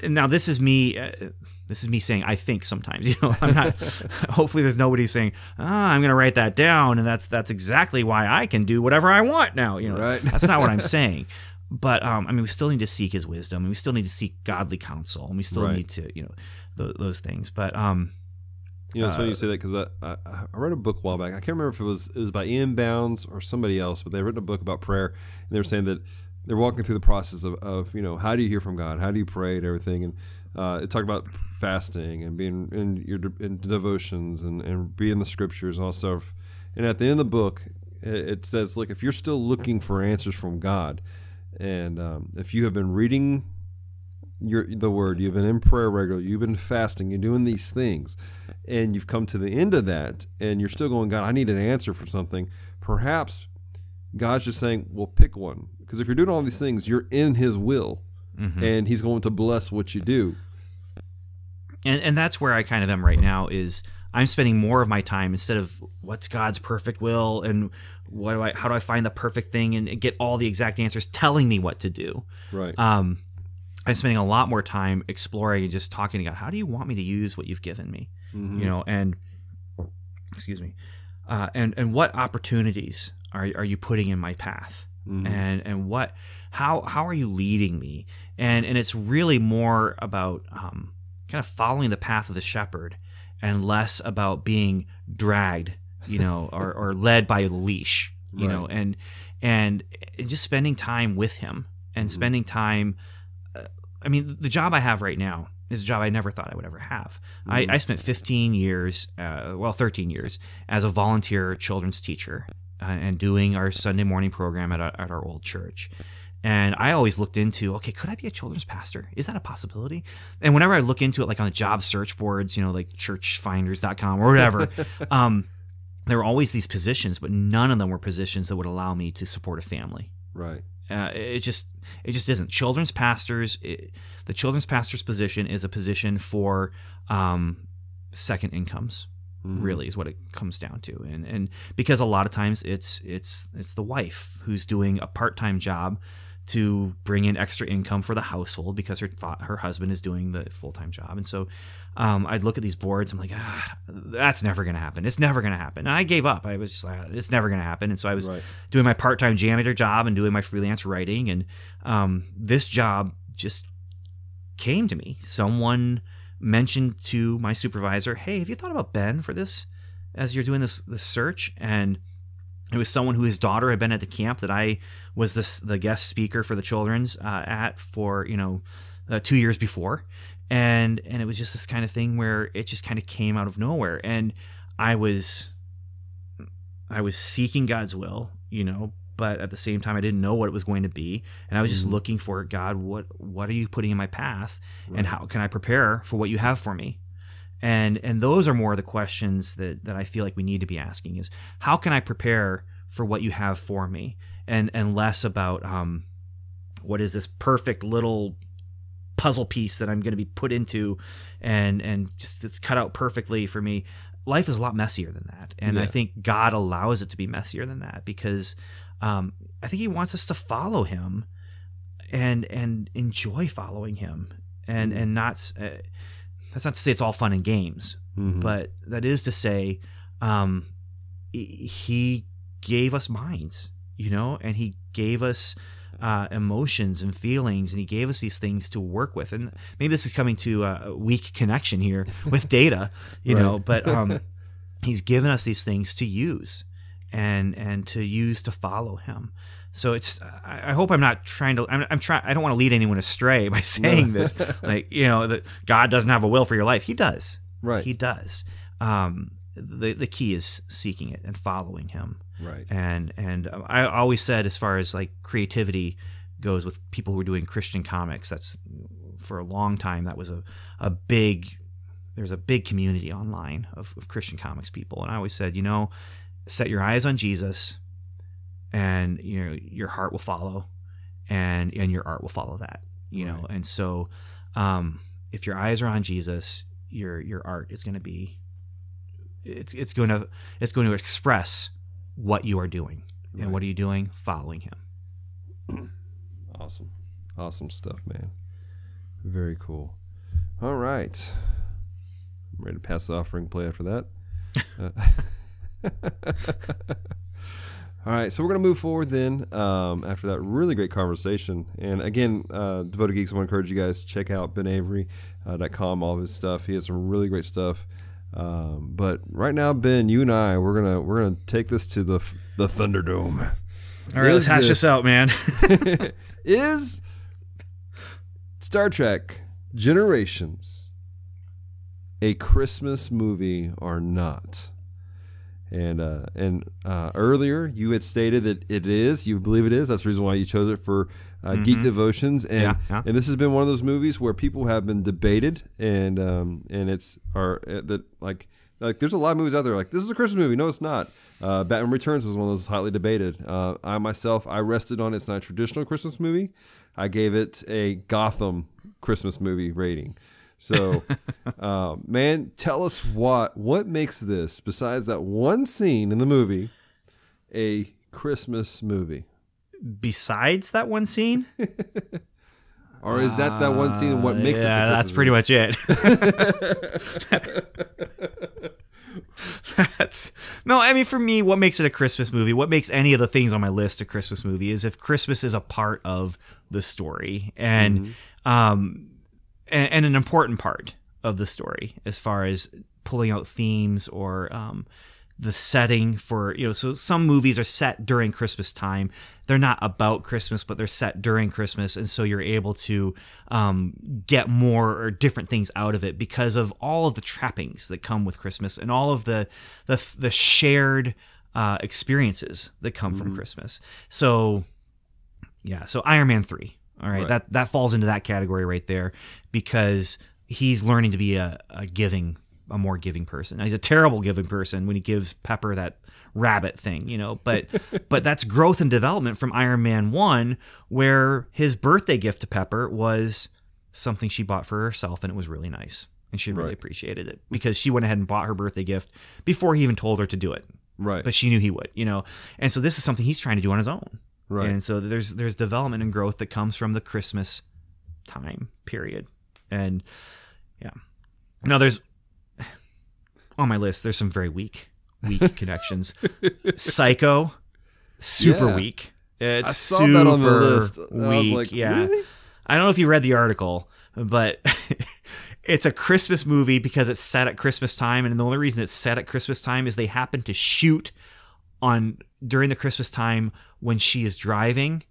now this is me saying I think sometimes, you know, I'm not, hopefully there's nobody saying, I'm going to write that down and that's exactly why I can do whatever I want now, you know. Right. That's not what I'm saying. But I mean, we still need to seek His wisdom, and we still need to seek godly counsel, and we still Right. need to, those things. But It's funny you say that, because I read a book a while back. I can't remember if it was by Ian Bounds or somebody else, but they written a book about prayer, and they were saying that they're walking through the process of how do you hear from God, how do you pray, and everything, and it talked about fasting and being in devotions and being in the scriptures and all stuff. And at the end of the book, it says, look, if you're still looking for answers from God, and if you have been reading the Word, you've been in prayer regularly, you've been fasting, you're doing these things, and you've come to the end of that, and you're still going, God, I need an answer for something. Perhaps God's just saying, well, pick one. Because if you're doing all these things, you're in His will, and He's going to bless what you do. And that's where I kind of am right now, is I'm spending more of my time, instead of what's God's perfect will and how do I find the perfect thing and get all the exact answers telling me what to do. Right. I'm spending a lot more time exploring and just talking to God. How do you want me to use what you've given me? And excuse me. And what opportunities are you putting in my path? And how are you leading me? And it's really more about kind of following the path of the shepherd, and less about being dragged, or led by a leash, Right. and just spending time with Him, and spending time. I mean, the job I have right now is a job I never thought I would ever have. I spent 13 years as a volunteer children's teacher, and doing our Sunday morning program at our old church. And I always looked into, okay, could I be a children's pastor? Is that a possibility? And whenever I look into it, like on the job search boards, like churchfinders.com or whatever, there were always these positions, but none of them were positions that would allow me to support a family. Right. It just isn't. Children's pastors, the children's pastor's position is a position for second incomes. Really is what it comes down to, and because a lot of times it's the wife who's doing a part-time job to bring in extra income for the household, because her husband is doing the full-time job. And so I'd look at these boards, I'm like, that's never going to happen. It's never going to happen. And I gave up. I was just like, it's never going to happen. And so I was doing my part-time janitor job and doing my freelance writing, and this job just came to me. Someone mentioned to my supervisor, hey, have you thought about Ben for this as you're doing this search? And it was someone whose daughter had been at the camp that I was the guest speaker for the children's at for 2 years before, and it was just this kind of thing where it just kind of came out of nowhere, and I was seeking God's will, but at the same time I didn't know what it was going to be, and I was just looking for, God, what are you putting in my path, and how can I prepare for what you have for me? And those are more the questions that I feel like we need to be asking, is how can I prepare for what you have for me, and less about what is this perfect little puzzle piece that I'm going to be put into, and just it's cut out perfectly for me. Life is a lot messier than that, and I think God allows it to be messier than that, because I think He wants us to follow Him and enjoy following Him, and not. That's not to say it's all fun and games, but that is to say, He gave us minds, and He gave us emotions and feelings, and He gave us these things to work with. And maybe this is coming to a weak connection here with data, but He's given us these things to use and to use to follow Him. So I hope I'm not trying to, I don't want to lead anyone astray by saying this, that God doesn't have a will for your life. He does. Right. He does. The key is seeking it and following Him. Right. And I always said, as far as like creativity goes with people who are doing Christian comics, that's for a long time, that was there's a big community online of Christian comics people. And I always said, set your eyes on Jesus, and your heart will follow, and your art will follow that. Right. And so if your eyes are on Jesus, your art is going to be it's going to express what you are doing. Right. And what are you doing? Following Him. Awesome stuff, man. Very cool. All right, I'm ready to pass the offering play after that. All right, so we're going to move forward then after that really great conversation. And again, Devoted Geeks, I want to encourage you guys to check out benavery.com, all of his stuff. He has some really great stuff. But right now, Ben, you and I, we're gonna take this to the Thunderdome. All right, let's hash this out, man. Is Star Trek Generations a Christmas movie or not? And earlier you had stated that it is. You believe it is. That's the reason why you chose it for Geek Devotions. And and this has been one of those movies where people have been debated, and it's there's a lot of movies out there like this is a Christmas movie. No, it's not. Batman Returns was one of those highly debated. I rested on it's not a traditional Christmas movie. I gave it a Gotham Christmas movie rating. So, man, tell us what makes this, besides that one scene in the movie, a Christmas movie? Besides that one scene? Or is that one scene and what makes it the Christmas that's pretty much it. No, I mean, for me, what makes it a Christmas movie, what makes any of the things on my list a Christmas movie is if Christmas is a part of the story and and an important part of the story as far as pulling out themes or the setting for, so some movies are set during Christmas time. They're not about Christmas, but they're set during Christmas. And so you're able to get more or different things out of it because of all of the trappings that come with Christmas and all of the shared experiences that come from Christmas. So, yeah, so Iron Man 3. All right, that falls into that category right there because he's learning to be a more giving person. Now, he's a terrible giving person when he gives Pepper that rabbit thing, but that's growth and development from Iron Man 1, where his birthday gift to Pepper was something she bought for herself, and it was really nice, and she really appreciated it because she went ahead and bought her birthday gift before he even told her to do it. Right. But she knew he would, and so this is something he's trying to do on his own. Right. And so there's development and growth that comes from the Christmas time period. And yeah. Now there's on my list, there's some very weak connections. Psycho, super weak. It's I saw that on the list. Weak. I was like, really? I don't know if you read the article, but it's a Christmas movie because it's set at Christmas time, and the only reason it's set at Christmas time is they happen to shoot during the Christmas time when she is driving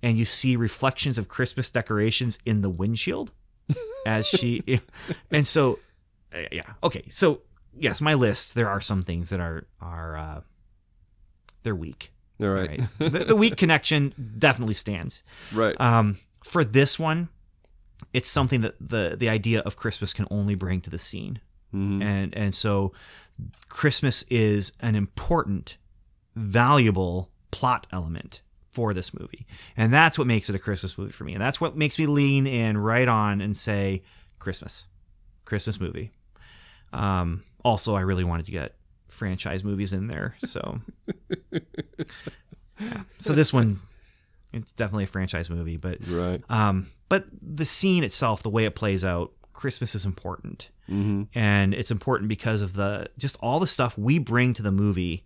and you see reflections of Christmas decorations in the windshield as she, and so, yeah. Okay. So yes, my list, there are some things that are they're weak. All right. The weak connection definitely stands. Right. For this one, it's something that the idea of Christmas can only bring to the scene. And so Christmas is an important, valuable plot element for this movie. And that's what makes it a Christmas movie for me. And that's what makes me lean in right on and say Christmas movie. Also, I really wanted to get franchise movies in there. So, yeah. So this one, it's definitely a franchise movie, but the scene itself, the way it plays out, Christmas is important. And it's important because of just all the stuff we bring to the movie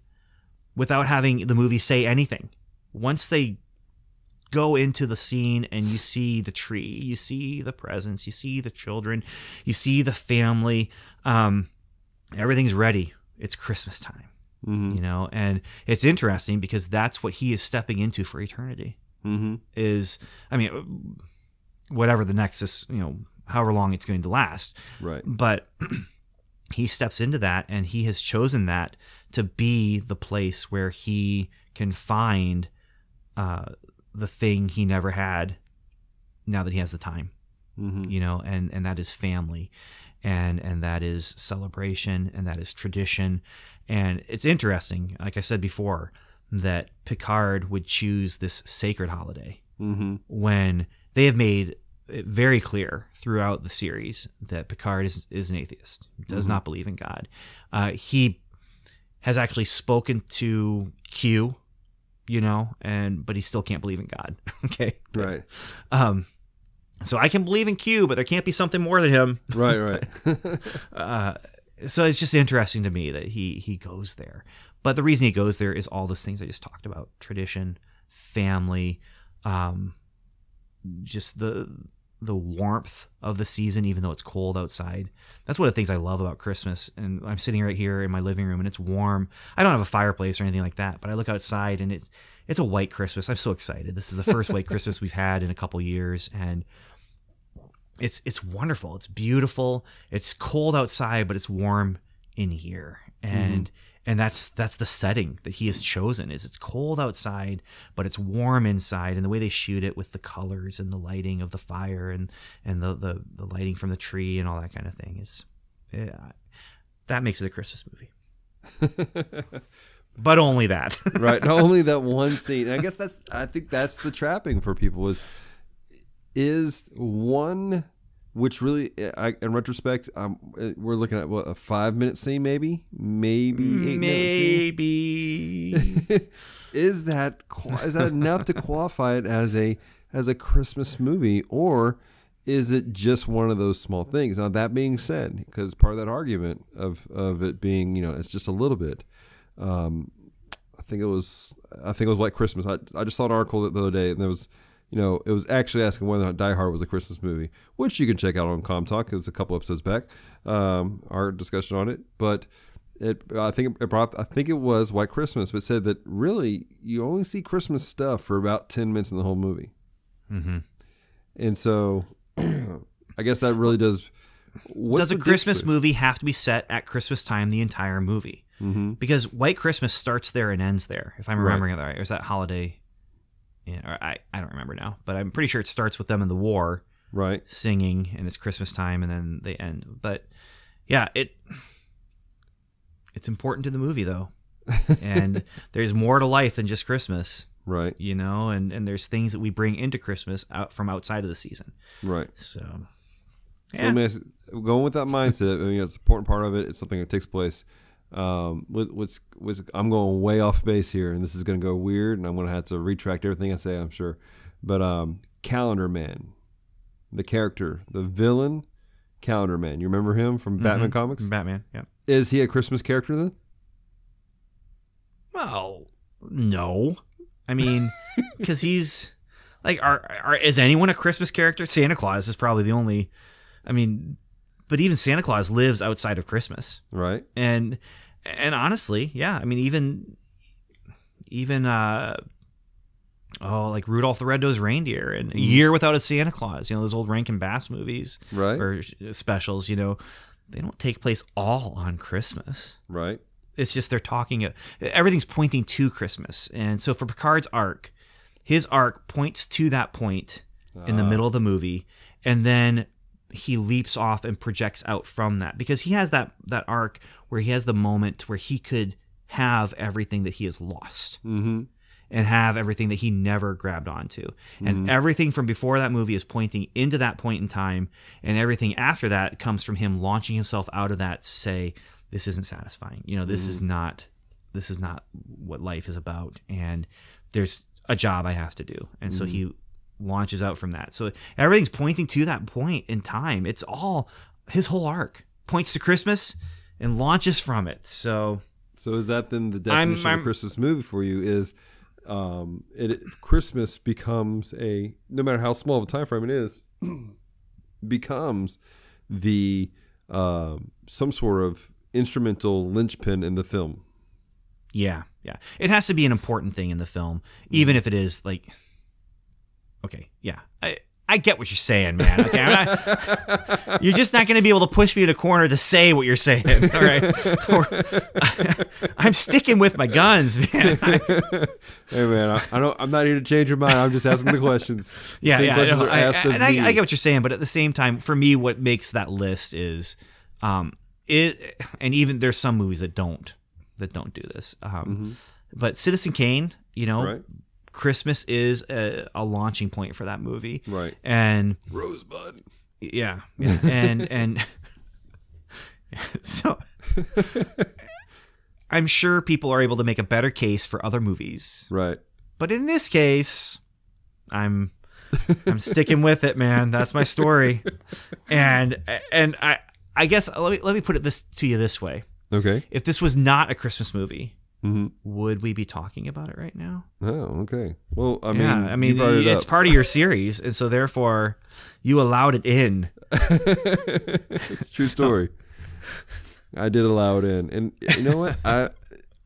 without having the movie say anything. Once they go into the scene and you see the tree, you see the presents, you see the children, you see the family, everything's ready. It's Christmas time, and it's interesting because that's what he is stepping into for eternity. Whatever the next is, however long it's going to last. Right. But he steps into that, and he has chosen that to be the place where he can find the thing he never had now that he has the time, and that is family, and that is celebration, and that is tradition. And it's interesting, like I said before, that Picard would choose this sacred holiday when they have made it very clear throughout the series that Picard is an atheist, does not believe in God. He has actually spoken to Q, but he still can't believe in God. Okay. Right. So I can believe in Q, but there can't be something more than him. Right. So it's just interesting to me that he goes there. But the reason he goes there is all those things I just talked about: tradition, family, just the warmth of the season, even though it's cold outside. That's one of the things I love about Christmas. And I'm sitting right here in my living room and it's warm. I don't have a fireplace or anything like that, but I look outside and it's a white Christmas. I'm so excited. This is the first white Christmas we've had in a couple years, and it's wonderful. It's beautiful. It's cold outside, but it's warm in here. And that's the setting that he has chosen. Is it's cold outside, but it's warm inside. And the way they shoot it with the colors and the lighting of the fire and the lighting from the tree and all that kind of thing that makes it a Christmas movie. But only that. Right. Only that one scene. And I think that's the trapping for people is one, which really, in retrospect, we're looking at what, a 5-minute scene, maybe 8 minutes. Is that enough to qualify it as a Christmas movie, or is it just one of those small things? Now, that being said, because part of that argument of it being, it's just a little bit. I think it was White Christmas. I just saw an article the other day, and there was. It was actually asking whether or not Die Hard was a Christmas movie, which you can check out on Comm Talk. It was a couple episodes back, our discussion on it. But I think it was White Christmas, but said that really you only see Christmas stuff for about 10 minutes in the whole movie. Mm-hmm. And so I guess that really does. Does a Christmas movie have to be set at Christmas time the entire movie? Mm-hmm. Because White Christmas starts there and ends there, if I'm remembering it right. Or is that holiday? Yeah, I don't remember now, but I'm pretty sure it starts with them in the war, right, singing, and it's Christmas time, and then they end. But yeah, it's important to the movie though, and there's more to life than just Christmas, right? And there's things that we bring into Christmas from outside of the season, right? So, yeah. So going with that mindset, it's an important part of it. It's something that takes place. I'm going way off base here, and this is going to go weird, and I'm going to have to retract everything I say, I'm sure. But Calendar Man, the character, the villain, Calendar Man. You remember him from Batman comics? Batman, yeah. Is he a Christmas character then? Well, no. I mean, because he's like, is anyone a Christmas character? Santa Claus is probably the only. I mean, but even Santa Claus lives outside of Christmas, right? And honestly, yeah. I mean, even like Rudolph the Red-Nosed Reindeer and A Year Without a Santa Claus. Those old Rankin Bass movies, right? Or specials. They don't take place all on Christmas, right? It's just they're talking. Everything's pointing to Christmas, and so for Picard's arc, his arc points to that point in the middle of the movie, and then he leaps off and projects out from that, because he has that arc where he has the moment where he could have everything that he has lost, and have everything that he never grabbed onto. And everything from before that movie is pointing into that point in time, and everything after that comes from him launching himself out of that to say, this isn't satisfying. This is not what life is about, and there's a job I have to do. And so he launches out from that. So everything's pointing to that point in time. It's all, his whole arc points to Christmas and launches from it. So is that then the definition of a Christmas movie for you? Is Christmas becomes no matter how small of a time frame it is, becomes the some sort of instrumental linchpin in the film. Yeah. It has to be an important thing in the film, even if it is like. Okay, yeah. I get what you're saying, man. Okay, you're just not going to be able to push me in a corner to say what you're saying, all right? I'm sticking with my guns, man. Hey, man, I'm not here to change your mind. I'm just asking the questions. Yeah, questions are asked of me. I get what you're saying, but at the same time, for me, what makes that list is, and even there's some movies that don't do this. But Citizen Kane, right. Christmas is a launching point for that movie, right? And Rosebud, yeah. And so I'm sure people are able to make a better case for other movies, right? But in this case, I'm sticking with it, man. That's my story, and I guess let me put it to you this way. Okay, if this was not a Christmas movie, would we be talking about it right now? Oh, okay. Well, I mean, you brought it it's up. part of your series, and so therefore you allowed it in. It's a true story. I did allow it in, and you know what?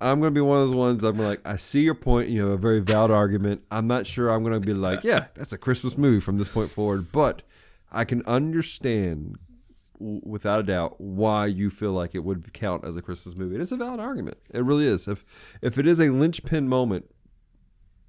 I'm going to be one of those ones. I'm like, I see your point. You know, a very valid argument. I'm not sure I'm going to be like, yeah, that's a Christmas movie from this point forward, but I can understand without a doubt why you feel like it would count as a Christmas movie. It is a valid argument. It really is. If it is a linchpin moment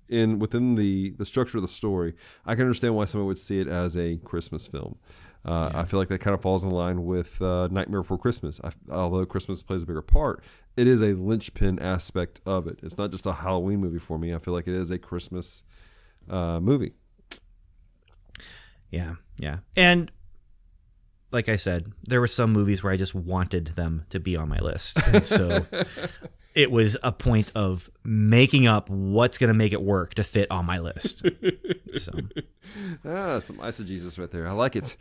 within the structure of the story, I can understand why someone would see it as a Christmas film. I feel like that kind of falls in line with Nightmare Before Christmas. Although Christmas plays a bigger part, it is a linchpin aspect of it. It's not just a Halloween movie for me. I feel like it is a Christmas movie. Yeah. And like I said, there were some movies where I just wanted them to be on my list. And so it was a point of making up what's going to make it work to fit on my list. So. Some eisegesis right there. I like it.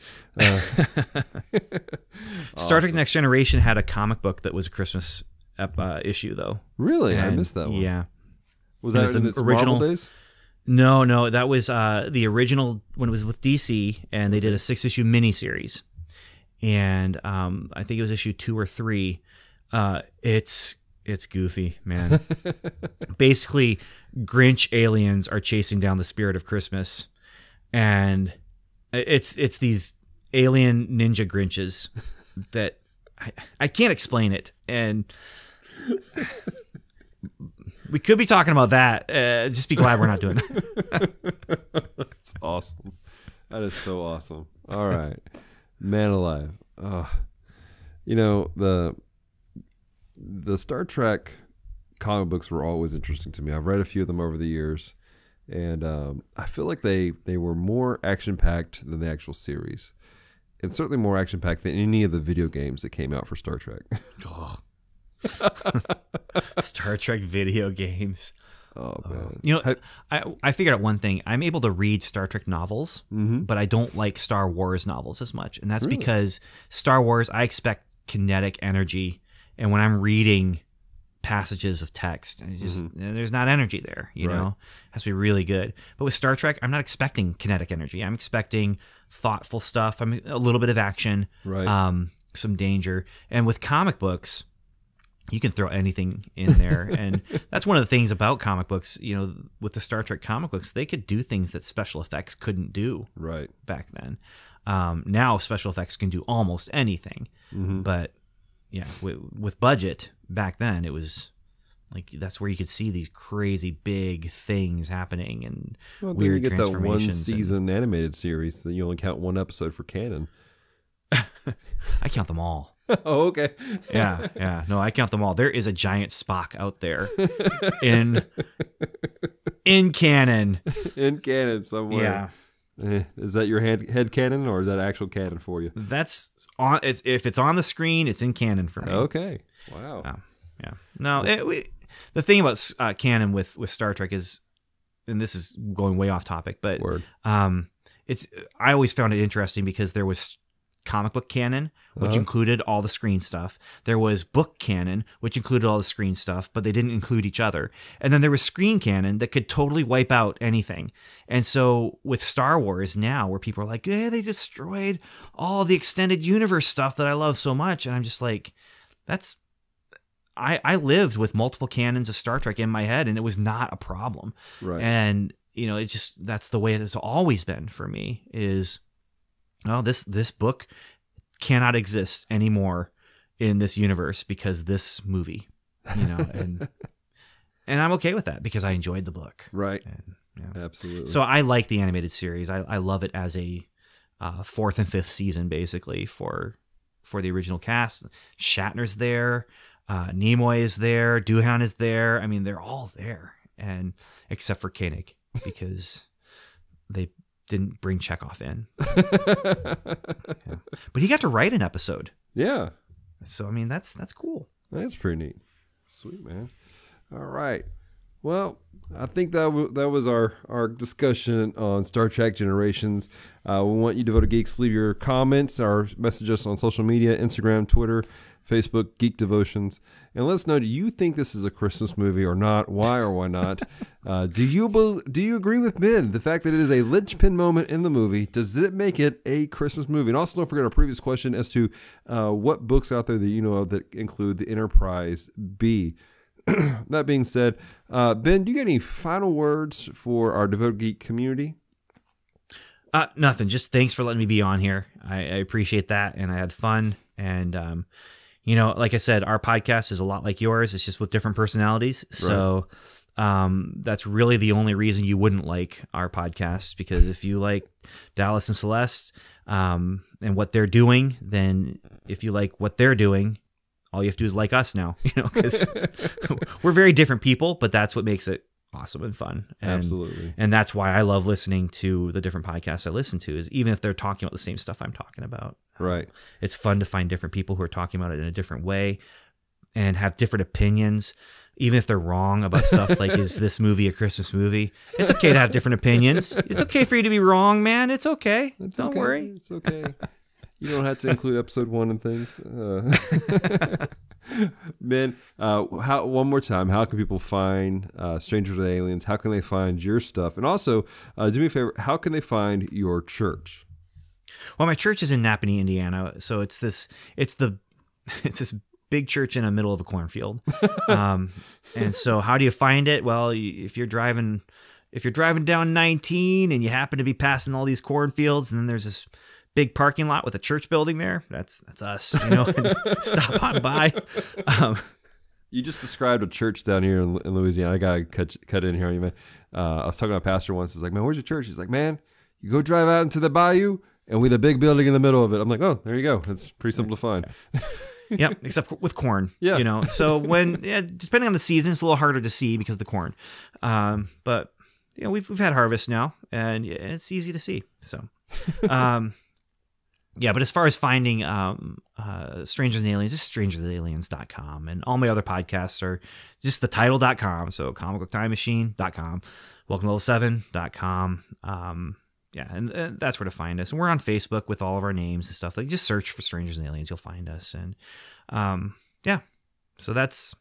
Star Trek Next Generation had a comic book that was a Christmas issue, though. Really? And I missed that one. Yeah. Was that in its original Marvel days? No, that was the original when it was with DC, and they did a 6-issue miniseries. And I think it was issue 2 or 3. It's goofy, man. Basically, Grinch aliens are chasing down the spirit of Christmas, and it's these alien ninja Grinches that I can't explain it, and we could be talking about that. Just be glad we're not doing that. That's awesome. That is so awesome. All right. Man alive. You know, the Star Trek comic books were always interesting to me. I've read a few of them over the years, and I feel like they were more action-packed than the actual series, and certainly more action-packed than any of the video games that came out for Star Trek. Star Trek video games. Oh, man. You know, I figured out one thing. I'm able to read Star Trek novels, but I don't like Star Wars novels as much. And that's because Star Wars, I expect kinetic energy. And when I'm reading passages of text, there's not energy there, you know? It has to be really good. But with Star Trek, I'm not expecting kinetic energy. I'm expecting thoughtful stuff. I'm a little bit of action, some danger. And with comic books, you can throw anything in there. And that's one of the things about comic books, you know, with the Star Trek comic books, they could do things that special effects couldn't do back then. Now special effects can do almost anything. But yeah, with budget back then, it was like, that's where you could see these crazy big things happening and weird you get that one transformations. season animated series that you only count one episode for canon. I count them all. Oh, okay. Yeah. No, I count them all. There is a giant Spock out there in canon. In canon somewhere. Yeah. Is that your head canon, or is that actual canon for you? That's on. If it's on the screen, it's in canon for me. Okay. Wow. Yeah. No, the thing about canon with Star Trek is, and this is going way off topic, but I always found it interesting because there was comic book canon, which included all the screen stuff. There was book canon, which included all the screen stuff, but they didn't include each other. And then there was screen canon that could totally wipe out anything. And so with Star Wars now, where people are like, yeah, they destroyed all the extended universe stuff that I love so much. And I'm just like, I lived with multiple canons of Star Trek in my head, and it was not a problem. Right. And, you know, it's just, that's the way it has always been for me is, no, this book cannot exist anymore in this universe because this movie, you know, and I'm okay with that because I enjoyed the book. Right. And, Absolutely. So I like the animated series. I love it as a 4th and 5th season, basically, for the original cast. Shatner's there. Nimoy is there. Doohan is there. I mean, they're all there, and except for Koenig because they didn't bring Chekhov in. But he got to write an episode. Yeah. So, I mean, that's cool. That's pretty neat. Sweet, man. All right. Well, I think that was our discussion on Star Trek Generations. We want you Devoted Geeks leave your comments or message us on social media, Instagram, Twitter, Facebook, Geek Devotions, and let us know, do you think this is a Christmas movie or not? Why or why not? Do you agree with Ben? The fact that it is a linchpin moment in the movie, does it make it a Christmas movie? And also don't forget our previous question as to what books out there that you know of that include the Enterprise B. That being said, Ben, do you got any final words for our Devoted Geek community? Nothing. Just thanks for letting me be on here. I appreciate that, and I had fun. And like I said, our podcast is a lot like yours. It's just with different personalities. Right. So that's really the only reason you wouldn't like our podcast, because if you like Dallas and Celeste and what they're doing, then if you like what they're doing, all you have to do is like us now, because we're very different people, but that's what makes it awesome and fun. And, absolutely. And that's why I love listening to the different podcasts I listen to, is even if they're talking about the same stuff I'm talking about. Right. It's fun to find different people who are talking about it in a different way and have different opinions, even if they're wrong about stuff like, is this movie a Christmas movie? It's okay to have different opinions. It's okay for you to be wrong, man. It's okay. Don't worry. It's okay. You don't have to include episode 1 and things. Ben, one more time, how can people find Strangers with Aliens? How can they find your stuff? And also, do me a favor, how can they find your church? Well, my church is in Napanee, Indiana. So it's this big church in the middle of a cornfield. And so how do you find it? Well, if you're driving down 19 and you happen to be passing all these cornfields, and then there's this big parking lot with a church building there, that's us, and stop on by. You just described a church down here in Louisiana. I gotta cut in here. I was talking to a pastor once. He's like, man, where's your church? He's like, man, you go drive out into the bayou and we the big building in the middle of it. I'm like, oh, there you go. It's pretty simple to find. Yep, except with corn. Yeah. So depending on the season, it's a little harder to see because of the corn. But we've had harvest now, and it's easy to see. So, yeah. But as far as finding Strangers and Aliens, it's strangersandaliens.com, and all my other podcasts are just thetitle.com. So comicbooktimemachine.com, welcomelevel7.com. Yeah, and that's where to find us. And we're on Facebook with all of our names and stuff. Like, just search for Strangers and Aliens, you'll find us. And yeah, so that's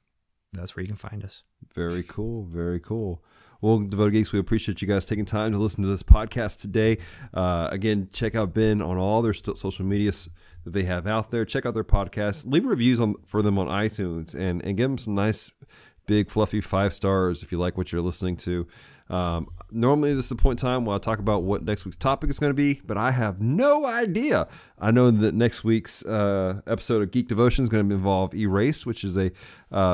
where you can find us. Very cool, very cool. Well, Devoted Geeks, we appreciate you guys taking time to listen to this podcast today. Again, check out Ben on all their social medias that they have out there. Check out their podcasts. Leave reviews for them on iTunes and give them some nice, big, fluffy 5 stars if you like what you're listening to. Normally, this is the point in time where I talk about what next week's topic is going to be, but I have no idea. I know that next week's episode of Geek Devotions is going to involve Erased, which is a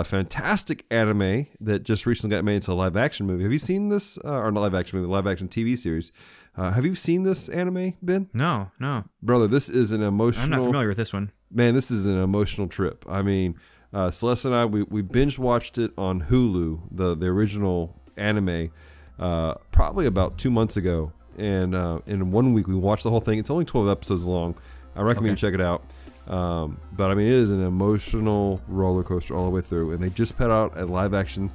fantastic anime that just recently got made into a live-action movie. Have you seen this? Or not live-action movie, live-action TV series. Have you seen this anime, Ben? No. Brother, this is an emotional... I'm not familiar with this one. Man, this is an emotional trip. I mean, Celeste and I, we binge-watched it on Hulu, the original anime, probably about 2 months ago, and in 1 week we watched the whole thing. It's only 12 episodes long. I recommend you check it out. But I mean, it is an emotional roller coaster all the way through, and they just put out a live action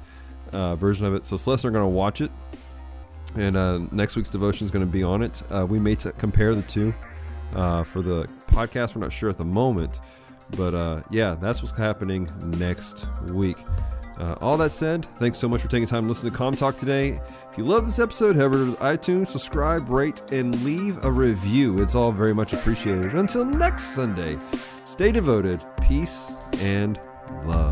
version of it. So Celeste are going to watch it, and next week's devotion is going to be on it. We may compare the two for the podcast. We're not sure at the moment, but yeah, that's what's happening next week. All that said, thanks so much for taking time to listen to Comm Talk today. If you love this episode, head over to iTunes, subscribe, rate, and leave a review. It's all very much appreciated. Until next Sunday, stay devoted, peace, and love.